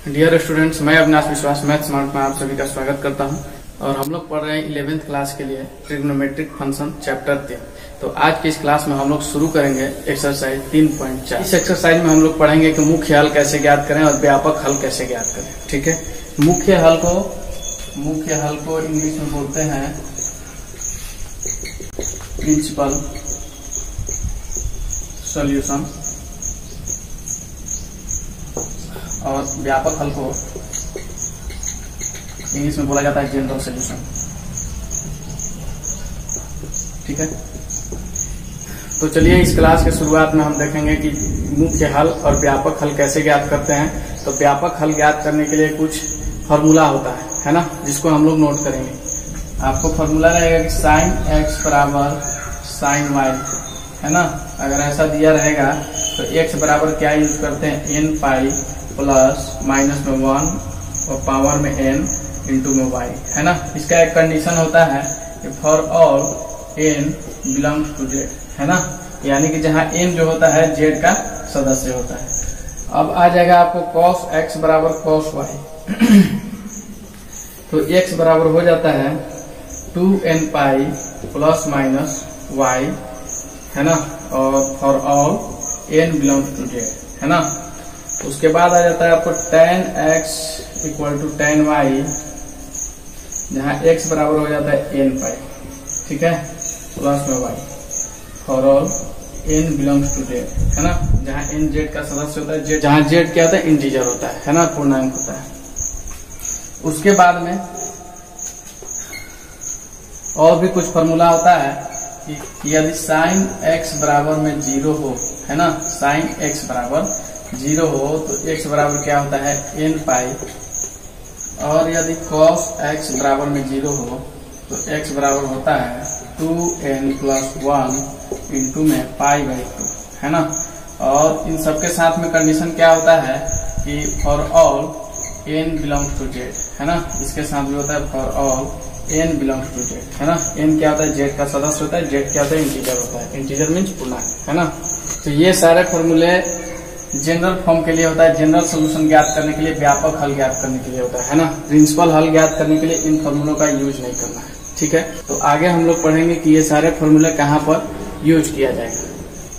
Dear students, मैं अविनाश विश्वास math smart में आप सभी का स्वागत करता हूं और हम लोग पढ़ रहे हैं 11th क्लास के लिए ट्रिग्नोमेट्रिक फंक्शन चैप्टर 3। तो आज की इस क्लास में हम लोग शुरू करेंगे एक्सरसाइज 3.4। इस एक्सरसाइज में हम लोग पढ़ेंगे कि मुख्य हल कैसे ज्ञात करें और व्यापक हल कैसे ज्ञात करें। ठीक है, मुख्य हल को इंग्लिश में बोलते हैं प्रिंसिपल सॉल्यूशन और व्यापक हल को इंग्लिश में बोला जाता है जनरल सॉल्यूशन। ठीक है, तो चलिए इस क्लास के शुरुआत में हम देखेंगे कि मुख्य हल और व्यापक हल कैसे ज्ञात करते हैं। तो व्यापक हल ज्ञात करने के लिए कुछ फॉर्मूला होता है ना, जिसको हम लोग नोट करेंगे। आपको फॉर्मूला रहेगा कि साइन एक्स बराबर साइन वाई, है ना। अगर ऐसा दिया रहेगा तो एक्स बराबर क्या यूज करते हैं, एन पाई प्लस माइनस में 1 और पावर में n इंटू में y, है ना। इसका एक कंडीशन होता है कि for all n belongs to z, है ना, यानी कि जहां n जो होता है z का सदस्य होता है। अब आ जाएगा आपको cos x बराबर cos y तो x बराबर हो जाता है 2n pi plus minus y, है ना, और for all n belongs to z, है ना। उसके बाद आ जाता है आपको tan x equal to tan y, जहां x बराबर हो जाता है n पाई, ठीक है, प्लस में y, for all n belongs to z, है ना, जहां n z का सदस्य होता है, जहां z क्या होता है, इंटीजर होता है ना, पूर्णांक होता है। उसके बाद में और भी कुछ फॉर्मूला होता है कि यदि साइन x बराबर में 0 हो, है ना, साइन x बराबर 0 हो तो x बराबर क्या होता है, n पाई, और यदि cos x बराबर में 0 हो तो x बराबर होता है 2n प्लस 1 इंटू में पाई बाई 2, है ना। और इन सबके साथ में कंडीशन क्या होता है कि for all n belongs to z, है ना। इसके साथ भी होता है for all n belongs to z, है ना। n क्या होता है, z का सदस्य होता है, z क्या होता है, इंटीजर होता है, इंटीजर मीन्स पूर्णांक, है ना। तो ये सारे फॉर्मूले जनरल फॉर्म के लिए होता है, जनरल सोल्यूशन ज्ञात करने के लिए, व्यापक हल ज्ञात करने के लिए होता है ना। प्रिंसिपल हल ज्ञात करने के लिए इन फॉर्मूलों का यूज नहीं करना है। ठीक है, तो आगे हम लोग पढ़ेंगे कि ये सारे फॉर्मूले कहाँ पर यूज किया जाएगा।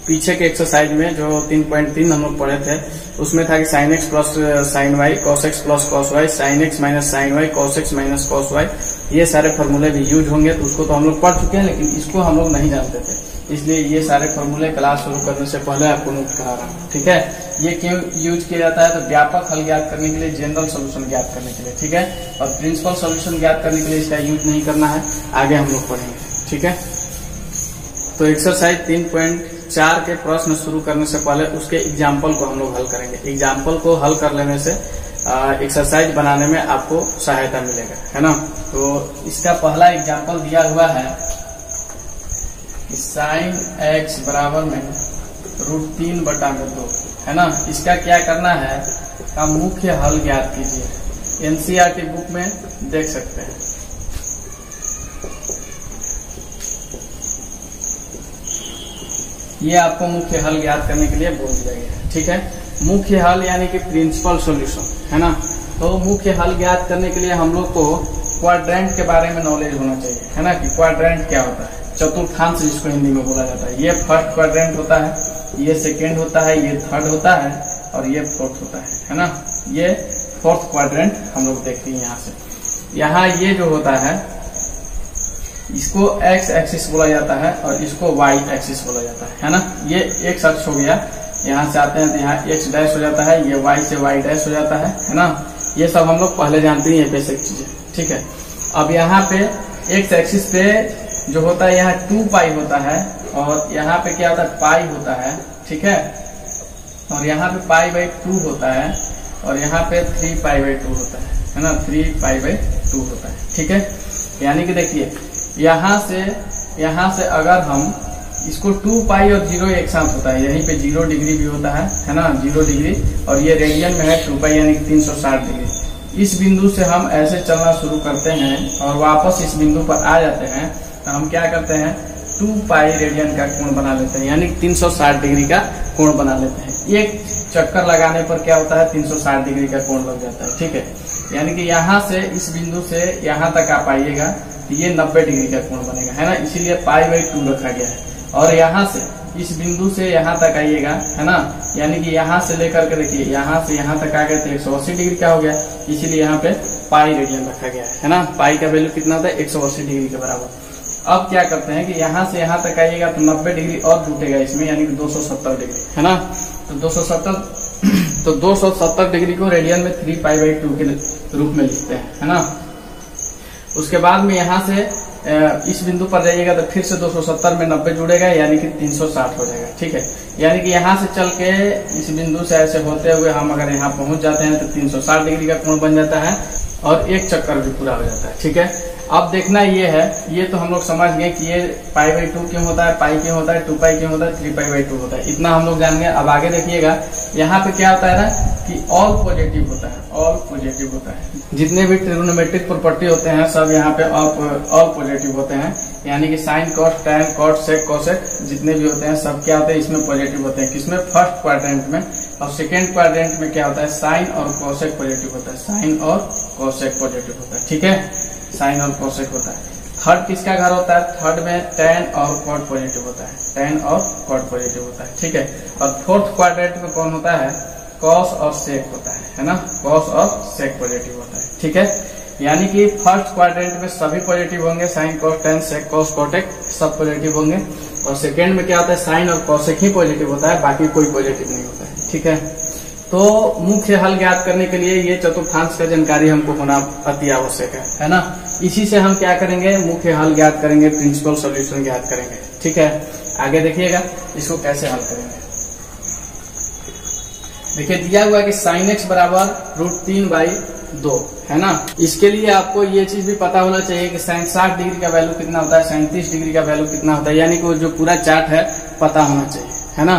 पीछे के एक्सरसाइज में जो 3.3 हम लोग पढ़े थे उसमें था कि sine x plus sine y, cos x plus cos y, sine x minus sine y, cos x minus cos y, ये सारे फॉर्मूले भी यूज होंगे। तो उसको तो हम लोग पढ़ चुके हैं, लेकिन इसको हम लोग नहीं जानते थे, इसलिए ये सारे फॉर्मूले क्लास शुरू करने से पहले आपको नोट करा रहा हूँ। ठीक है, ये क्यों यूज किया जाता है, तो व्यापक हल ज्ञात करने के लिए, जनरल सोल्यूशन ज्ञात करने के लिए, ठीक है, और प्रिंसिपल सोल्यूशन ज्ञात करने के लिए इसका यूज नहीं करना है, आगे हम लोग पढ़ेंगे। ठीक है, तो एक्सरसाइज 3.4 के प्रश्न शुरू करने से पहले उसके एग्जाम्पल को हम लोग हल करेंगे। एग्जाम्पल को हल कर लेने से एक्सरसाइज बनाने में आपको सहायता मिलेगा, है ना। तो इसका पहला एग्जाम्पल दिया हुआ है साइन x बराबर में √3/2, है ना। इसका क्या करना है, का मुख्य हल ज्ञात कीजिए। एनसीईआरटी बुक में देख सकते हैं। ये आपको मुख्य हल ज्ञात करने के लिए बोल दिया गया है। ठीक है, मुख्य हल यानी कि प्रिंसिपल सॉल्यूशन, है ना। तो मुख्य हल ज्ञात करने के लिए हम लोग को क्वाड्रेंट के बारे में नॉलेज होना चाहिए, है ना, कि क्वाड्रेंट क्या होता है, चतुर्थांश जिसको हिंदी में बोला जाता है। ये फर्स्ट क्वाड्रेंट होता है, ये सेकेंड होता है, ये थर्ड होता है और ये फोर्थ होता है ना। ये फोर्थ क्वाड्रेंट हम लोग देखते हैं यहाँ से। यहाँ ये जो होता है इसको x एक्सिस बोला जाता है और इसको y एक्सिस बोला जाता है ना। ये x अक्ष हो गया, यहाँ से आते हैं तो यहाँ x डैश हो जाता है, ये y से y डैश हो जाता है ना। ये सब हम लोग पहले जानते हैं, ये बेसिक चीजें। ठीक है, अब यहाँ पे x एक्सिस पे जो होता है यहाँ 2 पाई होता है और यहाँ पे क्या होता है, पाई होता है, ठीक है, और यहाँ पे पाई बाई 2 होता है और यहाँ पे 3 पाई बाई 2 होता है ना, 3 पाई बाई 2 होता है। ठीक है, यानी कि देखिए यहाँ से अगर हम इसको 2 पाई और 0 एक साथ होता है, यहीं पे 0 डिग्री भी होता है ना, 0 डिग्री, और ये रेडियन में है 2 पाई यानी कि 360 डिग्री। इस बिंदु से हम ऐसे चलना शुरू करते हैं और वापस इस बिंदु पर आ जाते हैं, तो हम क्या करते हैं, 2 पाई रेडियन का कोण बना लेते हैं, यानी 360 डिग्री का कोण बना लेते हैं। एक चक्कर लगाने पर क्या होता है, 360 डिग्री का कोण लग जाता है। ठीक है, यानी कि यहाँ से इस बिंदु से यहाँ तक आप आइएगा तो ये 90 डिग्री का कोण बनेगा, है ना, इसीलिए π/2 रखा गया है। और यहाँ से इस बिंदु से यहाँ तक आइएगा, है ना, यानी कि यहाँ से लेकर के देखिए यहाँ से यहाँ तक आ गए तो 180 डिग्री का हो गया, इसीलिए यहाँ पे पाई रेडियन रखा गया है ना। पाई का वैल्यू कितना होता है, 180 डिग्री के बराबर। अब क्या करते हैं कि यहाँ से यहाँ तक आइएगा तो 90 डिग्री और जुटेगा इसमें, यानी कि 270 डिग्री, है ना। तो 270 डिग्री को रेडियन में 3π/2 के रूप में लिखते हैं, है ना। उसके बाद में यहाँ से इस बिंदु पर जाइएगा तो फिर से 270 में 90 जुड़ेगा, यानी कि 360 हो जाएगा। ठीक है, यानी कि यहाँ से चल के इस बिंदु से ऐसे होते हुए हम अगर यहाँ पहुंच जाते हैं तो 360 डिग्री का कोण बन जाता है और एक चक्कर भी पूरा हो जाता है। ठीक है, अब देखना ये है, ये तो हम लोग समझ गए कि ये π/2 क्यों होता है, पाई क्यों होता है, 2 पाई क्यों होता है, 3π/2 होता है, इतना हम लोग जान गए। अब आगे देखिएगा यहाँ पे क्या होता है ना कि ऑल पॉजिटिव होता है, ऑल पॉजिटिव होता है। जितने भी ट्रिग्नोमेट्रिक प्रॉपर्टी होते हैं सब यहाँ पे ऑल पॉजिटिव होते हैं, यानी कि साइन, कॉस, टैन, कॉट, सेक, कोसेक जितने भी होते हैं सब क्या होते हैं, इसमें पॉजिटिव होते हैं। किसमें, फर्स्ट क्वाड्रेंट में। और सेकेंड क्वाड्रेंट में क्या होता है, साइन और कोसेक पॉजिटिव होता है, साइन और कोसेक पॉजिटिव होता है। ठीक है, साइन और कोसेक होता है। थर्ड किसका घर होता है, थर्ड में टैन और कॉट पॉजिटिव होता है, टैन और कॉट पॉजिटिव होता है। ठीक है, और फोर्थ क्वाड्रेंट में कौन होता है, कॉस और सेक होता है ना, कॉस और सेक पॉजिटिव होता है। ठीक है, यानी कि फर्स्ट क्वाड्रेंट में सभी पॉजिटिव होंगे, साइन, कॉस, टैन, सेक, कॉस, कोटेक सब पॉजिटिव होंगे। और सेकेंड में क्या होता है, साइन और कोसेक ही पॉजिटिव होता है, बाकी कोई पॉजिटिव नहीं होता है। ठीक है, तो मुख्य हल ज्ञात करने के लिए ये चतुर्थांश का जानकारी हमको होना अति आवश्यक है ना। इसी से हम क्या करेंगे, मुख्य हल ज्ञात करेंगे, प्रिंसिपल सॉल्यूशन ज्ञात करेंगे। ठीक है, आगे देखिएगा इसको कैसे हल करेंगे। देखिए दिया हुआ है कि sin x बराबर √3/2 है ना। इसके लिए आपको ये चीज भी पता होना चाहिए कि sin 60 डिग्री का वैल्यू कितना होता है, sin 30 डिग्री का वैल्यू कितना होता है, यानी कि वो जो पूरा चार्ट है पता होना चाहिए, है ना।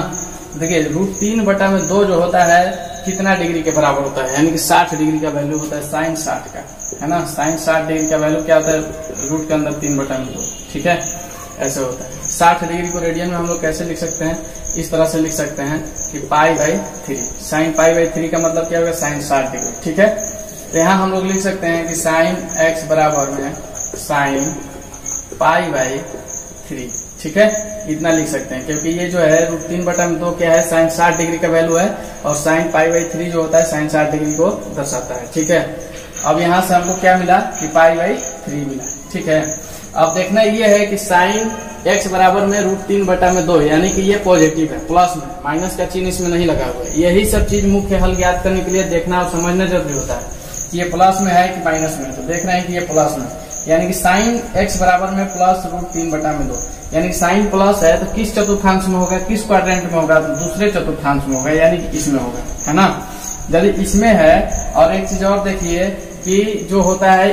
देखिए √3/2 जो होता है कितना डिग्री के बराबर होता है, यानी कि 60 डिग्री का वैल्यू होता है sin 60 का, है ना। sin 60 डिग्री का वैल्यू क्या होता है, रूट के अंदर 3/2। ठीक है, ऐसे होता है। 60 डिग्री को रेडियन में हम लोग कैसे लिख सकते हैं, इस तरह से लिख सकते हैं कि π/3, sin π/3 का मतलब क्या होगा, sin 60 डिग्री। ठीक है, तो यहाँ हम लोग लिख सकते हैं कि sin x बराबर में sin π/3। ठीक है, इतना लिख सकते हैं, क्योंकि ये जो है √3/2 क्या है, sin 60 डिग्री का वैल्यू है, और sin π/3 जो होता है sin 60 डिग्री को दर्शाता है। ठीक है, अब यहाँ से हमको क्या मिला कि π/3 मिला। ठीक है, अब देखना ये है कि sin x बराबर में √3/2, यानी कि ये पॉजिटिव है, प्लस में, माइनस का चिन्ह इसमें नहीं लगा हुआ है। यही सब चीज मुख्य हल ज्ञात करने के लिए देखना और समझना जरूरी होता है कि ये प्लस में है कि माइनस में है। तो देख रहे हैं कि ये प्लस में, यानी कि sin x बराबर में प्लस √3/2, यानी कि साइन प्लस है तो किस चतुर्थांश में होगा, किस क्वाड्रेंट में होगा, तो दूसरे चतुर्थांश में होगा, यानी कि इसमें होगा, है ना। यदि इसमें है, और एक चीज और देखिए कि जो होता है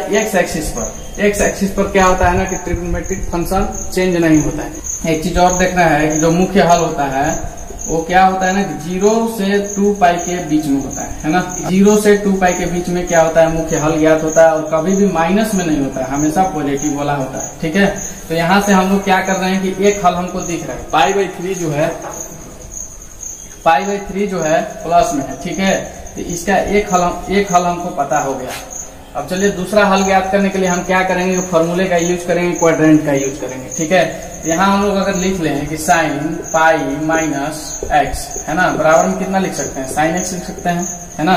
एक्स एक्सिस पर क्या होता है ना कि ट्रिग्नोमेट्रिक फंक्शन चेंज नहीं होता है। एक चीज और देखना है कि जो मुख्य हल होता है वो क्या होता है ना कि 0 से 2 पाई के बीच में होता है ना। 0 से 2 पाई के बीच में क्या होता है, मुख्य हल ज्ञात होता है, और कभी भी माइनस में नहीं होता है, हमेशा पॉजिटिव वाला होता है। ठीक है, तो यहाँ से हम लोग क्या कर रहे हैं कि एक हल हमको दिख रहा है, π/3 जो है प्लस में है। ठीक है, तो इसका एक हल हमको पता हो गया। अब चलिए दूसरा हल ज्ञात करने के लिए हम क्या करेंगे, फॉर्मूले का यूज करेंगे, क्वाड्रेंट का यूज करेंगे। ठीक है, यहाँ हम लोग अगर लिख लें कि sin π-x है ना, बराबर में कितना लिख सकते हैं, sin x लिख सकते हैं, है ना।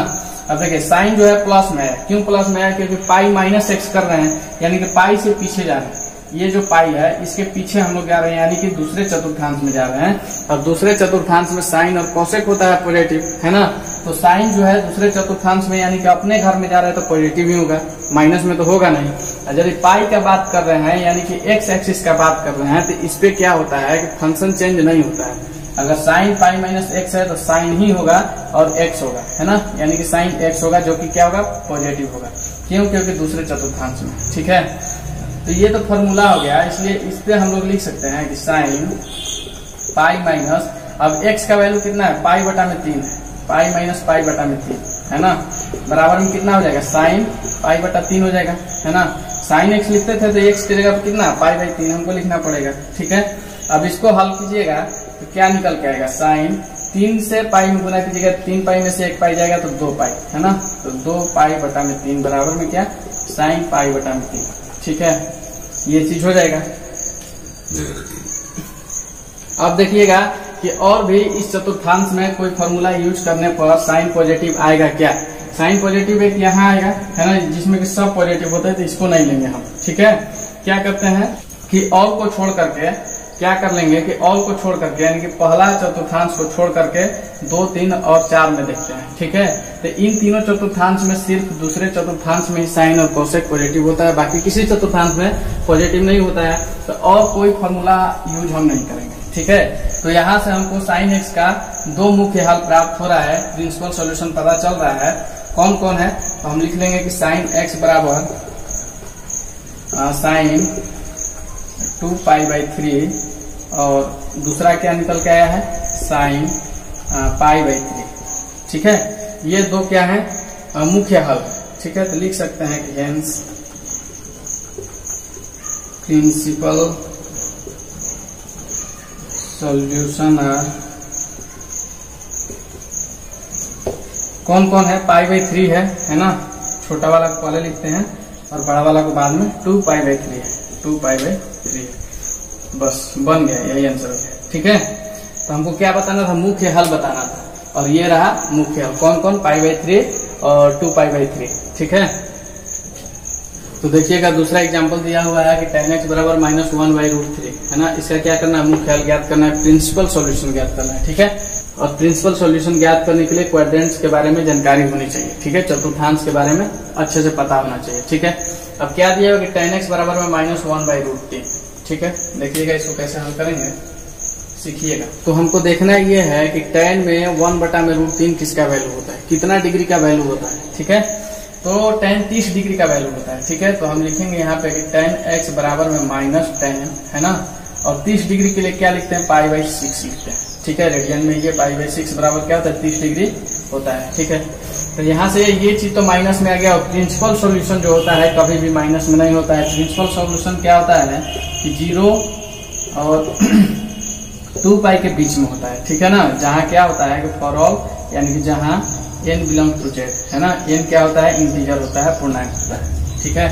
अब देखिए साइन जो है प्लस में है, क्यों प्लस में है, क्योंकि π-x कर रहे हैं, यानी कि पाई से पीछे जा रहे हैं। ये जो पाई है इसके पीछे हम लोग जा रहे हैं, यानी कि दूसरे चतुर्थांश में जा रहे हैं। और दूसरे चतुर्थांश में साइन और कोसेक होता है पॉजिटिव, है ना। तो साइन जो है दूसरे चतुर्थांश में, यानी कि अपने घर में जा रहे हैं तो पॉजिटिव ही होगा, माइनस में तो होगा नहीं। और यदि पाई का बात कर रहे हैं, यानी कि एक्स एक्सिस का बात कर रहे हैं, तो इस पे क्या होता है कि फंक्शन चेंज नहीं होता है। अगर साइन π-x है तो साइन ही होगा और x होगा, है ना, यानी कि साइन x होगा, जो कि क्या होगा, पॉजिटिव होगा। क्यों, क्योंकि दूसरे चतुर्थांश में। ठीक है, तो ये तो फॉर्मूला हो गया, इसलिए इस पे हम लोग लिख सकते हैं कि साइन π- अब x का वैल्यू कितना है, π/3 है, π-π/3 है ना, बराबर में कितना हो जाएगा, साइन π/3 हो जाएगा, है ना। साइन एक्स लिखते थे तो एक्स की जगह कितना π/3 हमको लिखना पड़ेगा। ठीक है, अब इसको हल कीजिएगा तो क्या निकल के आएगा, साइन 3 से पाई में गुना कीजिएगा, 3 पाई में से 1 पाई जाएगा तो 2 पाई, है ना। तो 2 π/3 बराबर में क्या, साइन π/3। ठीक है, ये चीज हो जाएगा। अब देखिएगा कि और भी इस चतुर्थांश में कोई फॉर्मूला यूज करने पर साइन पॉजिटिव आएगा क्या। साइन पॉजिटिव एक यहाँ आएगा, है ना, जिसमें कि सब पॉजिटिव होता है, तो इसको नहीं लेंगे हम। ठीक है, क्या करते हैं कि ऑल को छोड़ करके क्या कर लेंगे कि ऑल को छोड़ करके, यानी कि पहला चतुर्थांश को छोड़ करके 2, 3 और 4 में देखते हैं। ठीक है, तो इन तीनों चतुर्थांश में सिर्फ दूसरे चतुर्थांश में साइन और कोसेक पॉजिटिव होता है, बाकी किसी चतुर्थांश में पॉजिटिव नहीं होता है, तो और कोई फॉर्मूला यूज हम नहीं करेंगे। ठीक है, तो यहाँ से हमको साइन एक्स का 2 मुख्य हल प्राप्त हो रहा है, प्रिंसिपल सॉल्यूशन पता चल रहा है। कौन कौन है, तो हम लिख लेंगे कि साइन एक्स बराबर साइन 2π/3 और दूसरा क्या निकल के आया है, साइन π/3। ठीक है, ये 2 क्या है, मुख्य हल। ठीक है, तो लिख सकते हैं कि हेंस प्रिंसिपल सॉल्यूशन कौन कौन है, π/3 है ना, छोटा वाला को पहले लिखते हैं और बड़ा वाला को बाद में, 2π/3 है, 2π/3 बस बन गया, यही आंसर हो गया। ठीक है, तो हमको क्या बताना था, मुख्य हल बताना था, और ये रहा मुख्य हल। कौन कौन, π/3 और 2π/3। ठीक है, तो देखिएगा दूसरा एग्जांपल दिया हुआ है कि tan x बराबर -1/√3, है ना। इसका क्या करना है, मुख्य हल ज्ञात करना है, प्रिंसिपल सॉल्यूशन ज्ञात करना है। ठीक है, और प्रिंसिपल सॉल्यूशन ज्ञात करने के लिए क्वाड्रेंट्स के बारे में जानकारी होनी चाहिए। ठीक है, चतुर्थांश के बारे में अच्छे से पता होना चाहिए। ठीक है, अब क्या दिया हुआ कि tan x बराबर में -1/√3। ठीक है, देखिएगा इसको कैसे हल करेंगे, सीखिएगा। तो हमको देखना ये है कि tan में 1/√3 किसका वैल्यू होता है, कितना डिग्री का वैल्यू होता है। ठीक है, तो tan 30 डिग्री का वैल्यू होता है। ठीक है, तो हम लिखेंगे यहाँ पे कि tan x बराबर में -tan, है ना, और 30 डिग्री के लिए क्या लिखते हैं, π/6 लिखते हैं। ठीक है, रेडियन में ये π/6 बराबर क्या होता है, 30 डिग्री होता है। ठीक है, तो यहाँ से ये चीज तो माइनस में आ गया, और प्रिंसिपल सॉल्यूशन जो होता है कभी भी माइनस में नहीं होता है। प्रिंसिपल सॉल्यूशन क्या होता है कि 0 और 2π के बीच में होता है। ठीक है ना, जहाँ क्या होता है कि फॉर ऑल, यानी कि जहाँ n बिलोंग टू z, है ना, n क्या होता है, इंटीजर होता है, पूर्णांक होता है। ठीक है,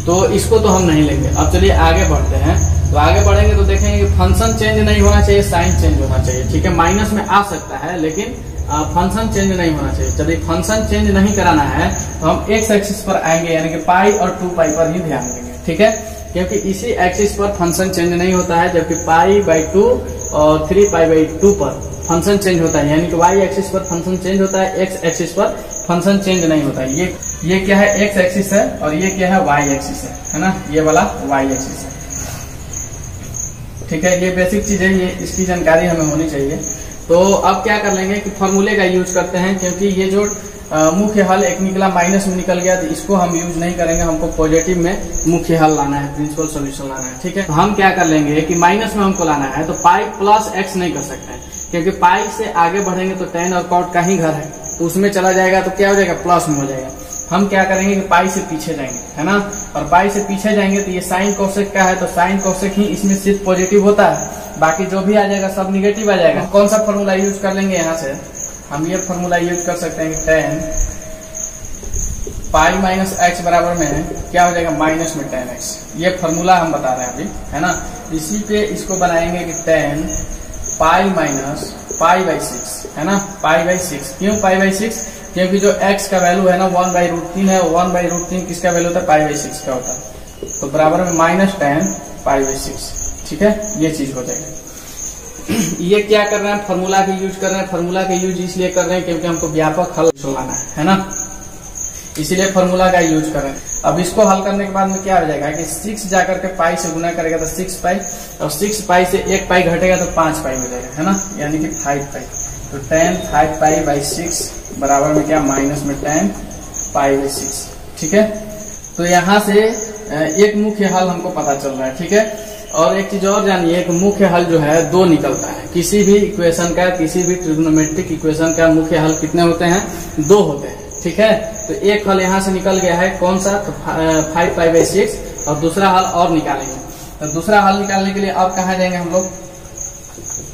तो इसको तो हम नहीं लेंगे। अब चलिए आगे बढ़ते हैं। तो आगे बढ़ेंगे तो देखेंगे कि फंक्शन चेंज नहीं होना चाहिए, साइन चेंज होना चाहिए। ठीक है, माइनस में आ सकता है लेकिन फंक्शन चेंज नहीं होना चाहिए। चलिए फंक्शन चेंज नहीं कराना है तो हम एक्स एक्सिस पर आएंगे, यानी कि पाई और 2π पर ही ध्यान देंगे। ठीक है, क्योंकि इसी एक्सिस पर फंक्शन चेंज नहीं होता है, जबकि π/2 और 3π/2 पर फंक्शन चेंज होता है, यानी कि y एक्सिस पर फंक्शन चेंज होता है, x एक्सिस पर फंक्शन चेंज नहीं होता है। ये क्या है, x एक्सिस है, और ये क्या है, y एक्सिस है ना, ये वाला y एक्सिस है। ठीक है, ये बेसिक चीज है, ये इसकी जानकारी हमें होनी चाहिए। तो अब क्या कर लेंगे कि फॉर्मूले का यूज करते हैं, क्योंकि ये जो मुख्य हल एक निकला माइनस में निकल गया, तो इसको हम यूज नहीं करेंगे, हमको पॉजिटिव में मुख्य हल लाना है, प्रिंसिपल सॉल्यूशन लाना है। ठीक है, तो हम क्या कर लेंगे कि माइनस में हमको लाना है, तो पाई प्लस x नहीं कर सकते हैं, क्योंकि पाई से आगे बढ़ेंगे तो tan और cot का ही घर है, तो उसमें चला जाएगा तो क्या हो जाएगा, प्लस में हो जाएगा। हम क्या करेंगे कि पाई से पीछे जाएंगे, है ना, और पाई से पीछे जाएंगे तो ये साइन कोसेक का है, तो साइन कोसेक ही इसमें सिर्फ पॉजिटिव होता है, बाकी जो भी आ जाएगा सब निगेटिव आ जाएगा। कौन सा फॉर्मूला यूज कर लेंगे, यहाँ से हम ये फॉर्मूला यूज कर सकते हैं कि tan π-x बराबर में क्या हो जाएगा, माइनस में tan x। ये फॉर्मूला हम बता रहे हैं अभी, है ना। इसी पे इसको बनाएंगे कि tan π-π/6, है ना, π/6। क्यों π/6, क्योंकि जो x का वैल्यू है ना 1/√3 है, 1/√3 किसका वैल्यू होता है, π/6 का होता है, तो बराबर में -tan π/6। ठीक है, ये चीज हो जाएगा। ये क्या कर रहे हैं, फॉर्मूला का यूज कर रहे हैं। फॉर्मूला का यूज इसलिए कर रहे हैं क्योंकि हमको व्यापक हल लाना है ना, इसीलिए फॉर्मूला का यूज कर रहे हैं। अब इसको हल करने के बाद में क्या हो जाएगा कि 6 जाकर के पाई से गुना करेगा तो 6π, और 6π से 1π घटेगा तो 5π हो जाएगा, है ना, यानी कि 5π। तो tan 5π/6 बराबर में क्या, माइनस में tan π/6। ठीक है, तो यहाँ से एक मुख्य हल हमको पता चल रहा है। ठीक है, और एक चीज और जानिए कि मुख्य हल जो है 2 निकलता है, किसी भी इक्वेशन का, किसी भी ट्रिग्नोमेट्रिक इक्वेशन का मुख्य हल कितने होते हैं, 2 होते हैं। ठीक है। तो एक हल यहाँ से निकल गया है, कौन सा, तो 5π/6, और दूसरा हल और निकालेंगे। तो दूसरा हल निकालने के लिए अब कहाँ जाएंगे हम लोग,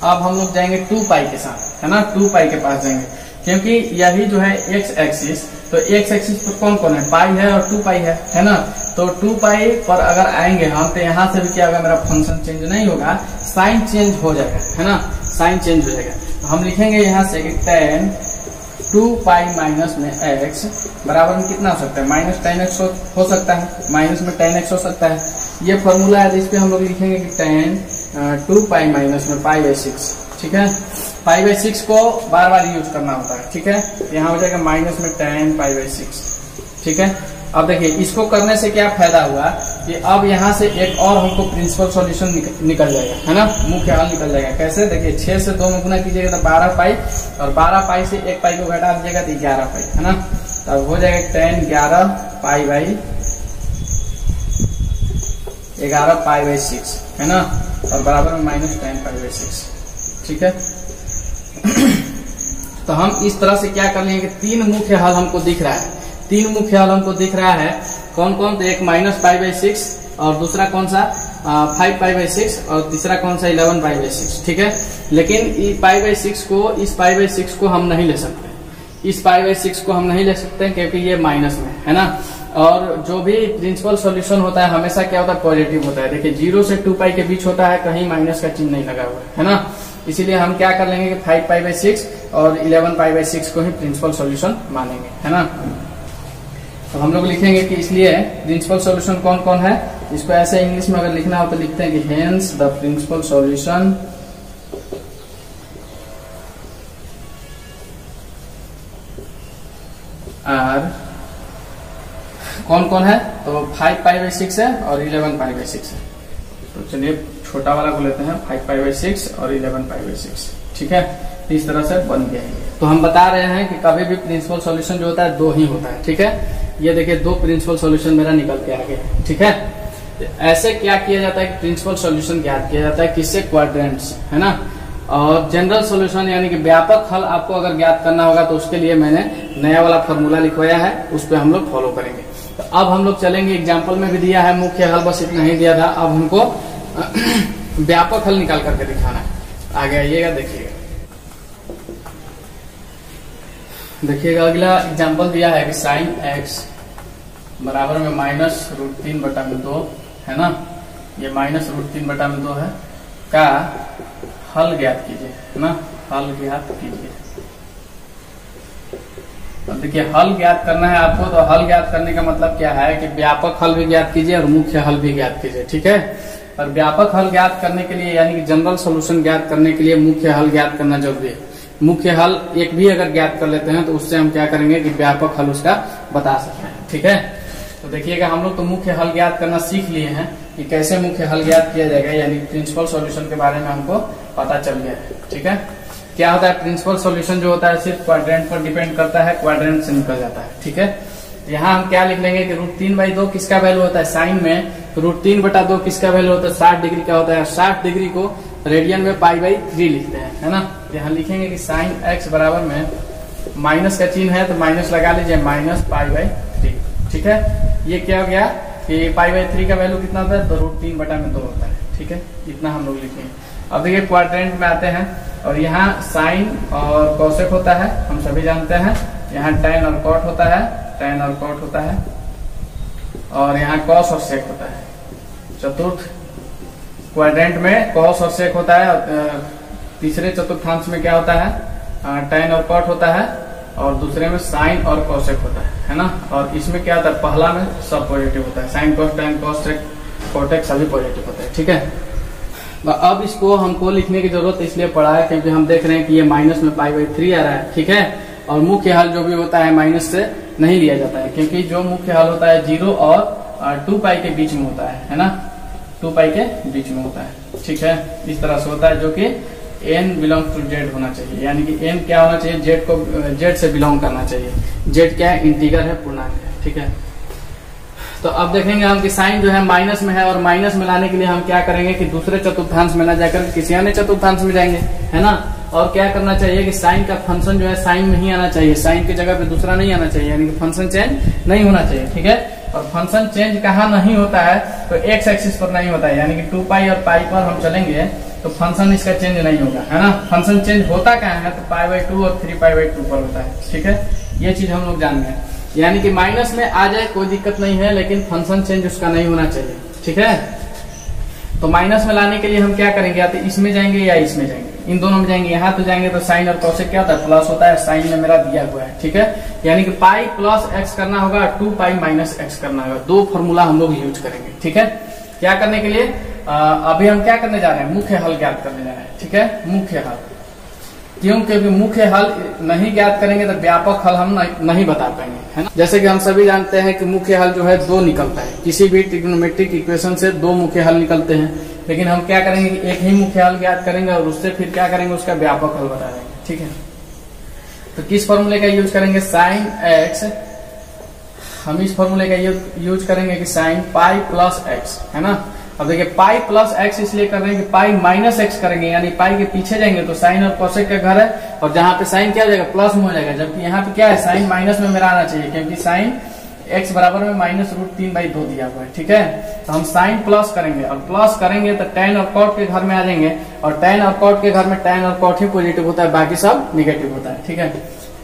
अब हम लोग जाएंगे 2π के साथ, है ना, 2π के पास जाएंगे, क्योंकि यही जो है x एक्सिस, तो x एक्सिस पर कौन कौन है, पाई है और 2π है ना। तो 2π पर अगर आएंगे हम, तो यहाँ से भी क्या होगा, मेरा फंक्शन चेंज नहीं होगा, साइन चेंज हो जाएगा, है ना, साइन चेंज हो जाएगा। तो हम लिखेंगे यहाँ से कि tan 2π माइनस में x बराबर में कितना हो सकता है, -tan x हो सकता है, माइनस में tan x हो सकता है, ये फॉर्मूला है। इस पे हम लोग लिखेंगे कि tan 2π माइनस में π/6, ठीक है। π/6 को बार बार यूज करना होता है, ठीक है। यहाँ हो जाएगा माइनस में tan π/6, ठीक है। अब देखिए इसको करने से क्या फायदा हुआ कि अब यहाँ से एक और हमको प्रिंसिपल सॉल्यूशन निकल जाएगा, है ना, मुख्य हल निकल जाएगा। कैसे, देखिए 6 से 2 में गुना कीजिएगा तो 12π, और 12π से 1π को घटा दीजिएगा तो 11π, है ना। तब हो जाएगा tan 11π/6, है ना, और बराबर में -tan π/6, ठीक है। तो हम इस तरह से क्या कर लेंगे कि 3 मुख्य हल हमको दिख रहा है, 3 मुख्य हल हमको दिख रहा है, कौन कौन, तो एक -π/6, और दूसरा कौन सा 5π/6, और तीसरा कौन सा 11π/6, ठीक है। लेकिन इस π/6 को हम नहीं ले सकते, इस π/6 को हम नहीं ले सकते क्योंकि ये माइनस में है ना। और जो भी प्रिंसिपल सॉल्यूशन होता है हमेशा क्या होता है, पॉजिटिव होता है। देखिए 0 से 2π के बीच होता है, कहीं माइनस का चिन्ह नहीं लगा हुआ है ना। इसीलिए हम क्या कर लेंगे कि 5π/6 और 11π/6 को ही प्रिंसिपल सॉल्यूशन मानेंगे, है ना। तो हम लोग लिखेंगे कि इसलिए प्रिंसिपल सॉल्यूशन कौन कौन है, इसको ऐसे इंग्लिश में अगर लिखना हो तो लिखते हैं कि hence the principal solution are, कौन कौन है, तो 5π/6 है और 11π/6 है। तो चलिए छोटा वाला को लेते हैं, 5π/6 और 11π/6, ठीक है। इस तरह से बन गया है। तो हम बता रहे हैं कि कभी भी प्रिंसिपल सॉल्यूशन जो होता है 2 ही होता है, ठीक है। ये देखिए 2 प्रिंसिपल सॉल्यूशन मेरा निकल के आ गया, ठीक है। तो ऐसे क्या किया जाता है कि प्रिंसिपल सॉल्यूशन ज्ञात किया जाता है, किससे, क्वाड्रेंट्स, है ना। और जनरल सॉल्यूशन यानी कि व्यापक हल आपको अगर ज्ञात करना होगा तो उसके लिए मैंने नया वाला फॉर्मूला लिखवाया है, उस पर हम लोग फॉलो करेंगे। तो अब हम लोग चलेंगे, एग्जाम्पल में भी दिया है मुख्य हल, बस इतना ही दिया था। अब हमको व्यापक हल निकाल करके दिखाना है। आगे आइएगा, देखिएगा अगला एग्जाम्पल दिया है कि sin x बराबर में -√3/2, है ना, ये -√3/2 है, का हल ज्ञात कीजिए, है ना, हल ज्ञात कीजिए। अब देखिए हल ज्ञात करना है आपको, तो हल ज्ञात करने का मतलब क्या है कि व्यापक हल भी ज्ञात कीजिए और मुख्य हल भी ज्ञात कीजिए, ठीक है। और व्यापक हल ज्ञात करने के लिए यानी कि जनरल सॉल्यूशन ज्ञात करने के लिए मुख्य हल ज्ञात करना जरूरी है। मुख्य हल एक भी अगर ज्ञात कर लेते हैं तो उससे हम क्या करेंगे कि व्यापक हल उसका बता सकते हैं, ठीक है। तो देखिएगा हम लोग तो मुख्य हल ज्ञात करना सीख लिए हैं कि कैसे मुख्य हल ज्ञात किया जाएगा, यानी प्रिंसिपल सॉल्यूशन के बारे में हमको पता चल गया है, ठीक है। क्या होता है, प्रिंसिपल सॉल्यूशन जो होता है सिर्फ क्वाड्रेंट पर डिपेंड करता है, क्वाड्रेंट से निकल जाता है, ठीक है। यहाँ हम क्या लिख लेंगे कि √3/2 किसका वैल्यू होता है, साइन में √3/2 किसका वैल्यू होता है, 60 डिग्री का होता है। 60 डिग्री को रेडियन में π/3 लिखते हैं, है ना। यहाँ लिखेंगे कि sin x बराबर में माइनस का चिन्ह है तो माइनस लगा लीजिए, -π/3, ठीक है। ये क्या हो गया कि π/3 का वैल्यू कितना होता है, तो √3/2 होता है, ठीक है। इतना हम लोग लिखेंगे। अब देखिए क्वाड्रेंट में आते हैं, और यहाँ साइन और कोसेक होता है, हम सभी जानते हैं। यहाँ tan और cot होता है, tan और cot होता है, और यहाँ cos और sec होता है। चतुर्थ क्वाड्रेंट में cos और sec होता है, और तीसरे चतुर्थांश में क्या होता है, tan और cot होता है, और दूसरे में साइन और कोसेक होता है ना। और इसमें क्या होता है, पहला में सब पॉजिटिव होता है, sine cos tan cos sec cosec सभी पॉजिटिव होते हैं, ठीक है। अब इसको हमको लिखने की जरूरत इसलिए पड़ा है क्योंकि हम देख रहे हैं कि ये माइनस में π/3 आ रहा है, ठीक है। और मुख्य हल जो भी होता है माइनस से नहीं लिया जाता है, क्योंकि जो मुख्य हल होता है 0 और 2π के बीच में होता है ना, 2π के बीच में होता है, ठीक है। इस तरह से होता है, जो कि n बिलोंग टू z होना चाहिए, यानी कि n क्या होना चाहिए, z से बिलोंग करना चाहिए। z क्या है, इंटीगर है, पूर्णांक है, ठीक है। तो अब देखेंगे हम कि साइन जो है माइनस में है, और माइनस में लाने के लिए हम क्या करेंगे कि दूसरे चतुर्थांश में ना जाकर किसी अन्य चतुर्थांश में जाएंगे, है ना। और क्या करना चाहिए कि साइन का फंक्शन जो है साइन में ही आना चाहिए, साइन की जगह पे दूसरा नहीं आना चाहिए, यानी कि फंक्शन चेंज नहीं होना चाहिए। ठीक है, और फंक्शन चेंज कहाँ नहीं होता है तो एक्स एक्सिस पर नहीं होता है, यानी कि 2 पाई और पाई पर हम चलेंगे तो फंक्शन इसका चेंज नहीं होगा, है ना। फंक्शन चेंज होता कहाँ है तो π/2 और 3π/2 पर होता है। ठीक है, ये चीज हम लोग जान गए, यानी कि माइनस में आ जाए कोई दिक्कत नहीं है, लेकिन फंक्शन चेंज उसका नहीं होना चाहिए। ठीक है, तो माइनस में लाने के लिए हम क्या करेंगे, या तो इसमें जाएंगे या इसमें जाएंगे, इन दोनों में जाएंगे। यहाँ तो जाएंगे तो साइन और कॉसेक क्या होता है, प्लस होता है, साइन में मेरा दिया हुआ है। ठीक है, यानी कि पाई प्लस एक्स करना होगा, 2 पाई माइनस एक्स करना होगा। दो फॉर्मूला हम लोग यूज करेंगे। ठीक है, क्या करने के लिए अभी हम क्या करने जा रहे हैं, मुख्य हल ज्ञात करने जा रहे हैं। ठीक है, मुख्य हल, क्यों, क्योंकि मुख्य हल नहीं ज्ञात करेंगे तो व्यापक हल हम नहीं बता पाएंगे, है ना। जैसे कि हम सभी जानते हैं कि मुख्य हल जो है 2 निकलता है, किसी भी ट्रिग्नोमेट्रिक इक्वेशन से 2 मुख्य हल निकलते हैं, लेकिन हम क्या करेंगे कि एक ही मुख्य हल ज्ञात करेंगे और उससे फिर क्या करेंगे, उसका व्यापक हल बता देंगे। ठीक है, तो किस फॉर्मूले का यूज करेंगे, साइन एक्स, हम इस फॉर्मूले का यूज करेंगे कि साइन पाई प्लस एक्स, है ना। अब देखिए पाई प्लस एक्स इसलिए कर रहे हैं कि पाई माइनस एक्स करेंगे, यानी पाई के पीछे जाएंगे तो साइन और कोसेक का घर है, और जहां पे साइन क्या हो जाएगा, प्लस में हो जाएगा, जबकि यहाँ पे क्या है, साइन माइनस में मेरा आना चाहिए, क्योंकि साइन एक्स बराबर में -√3/2 दिया हुआ है। ठीक है, तो हम साइन प्लस करेंगे, और प्लस करेंगे तो tan और cot के घर में आ जाएंगे, और tan और cot के घर में tan और cot ही पॉजिटिव होता है, बाकी सब निगेटिव होता है। ठीक है,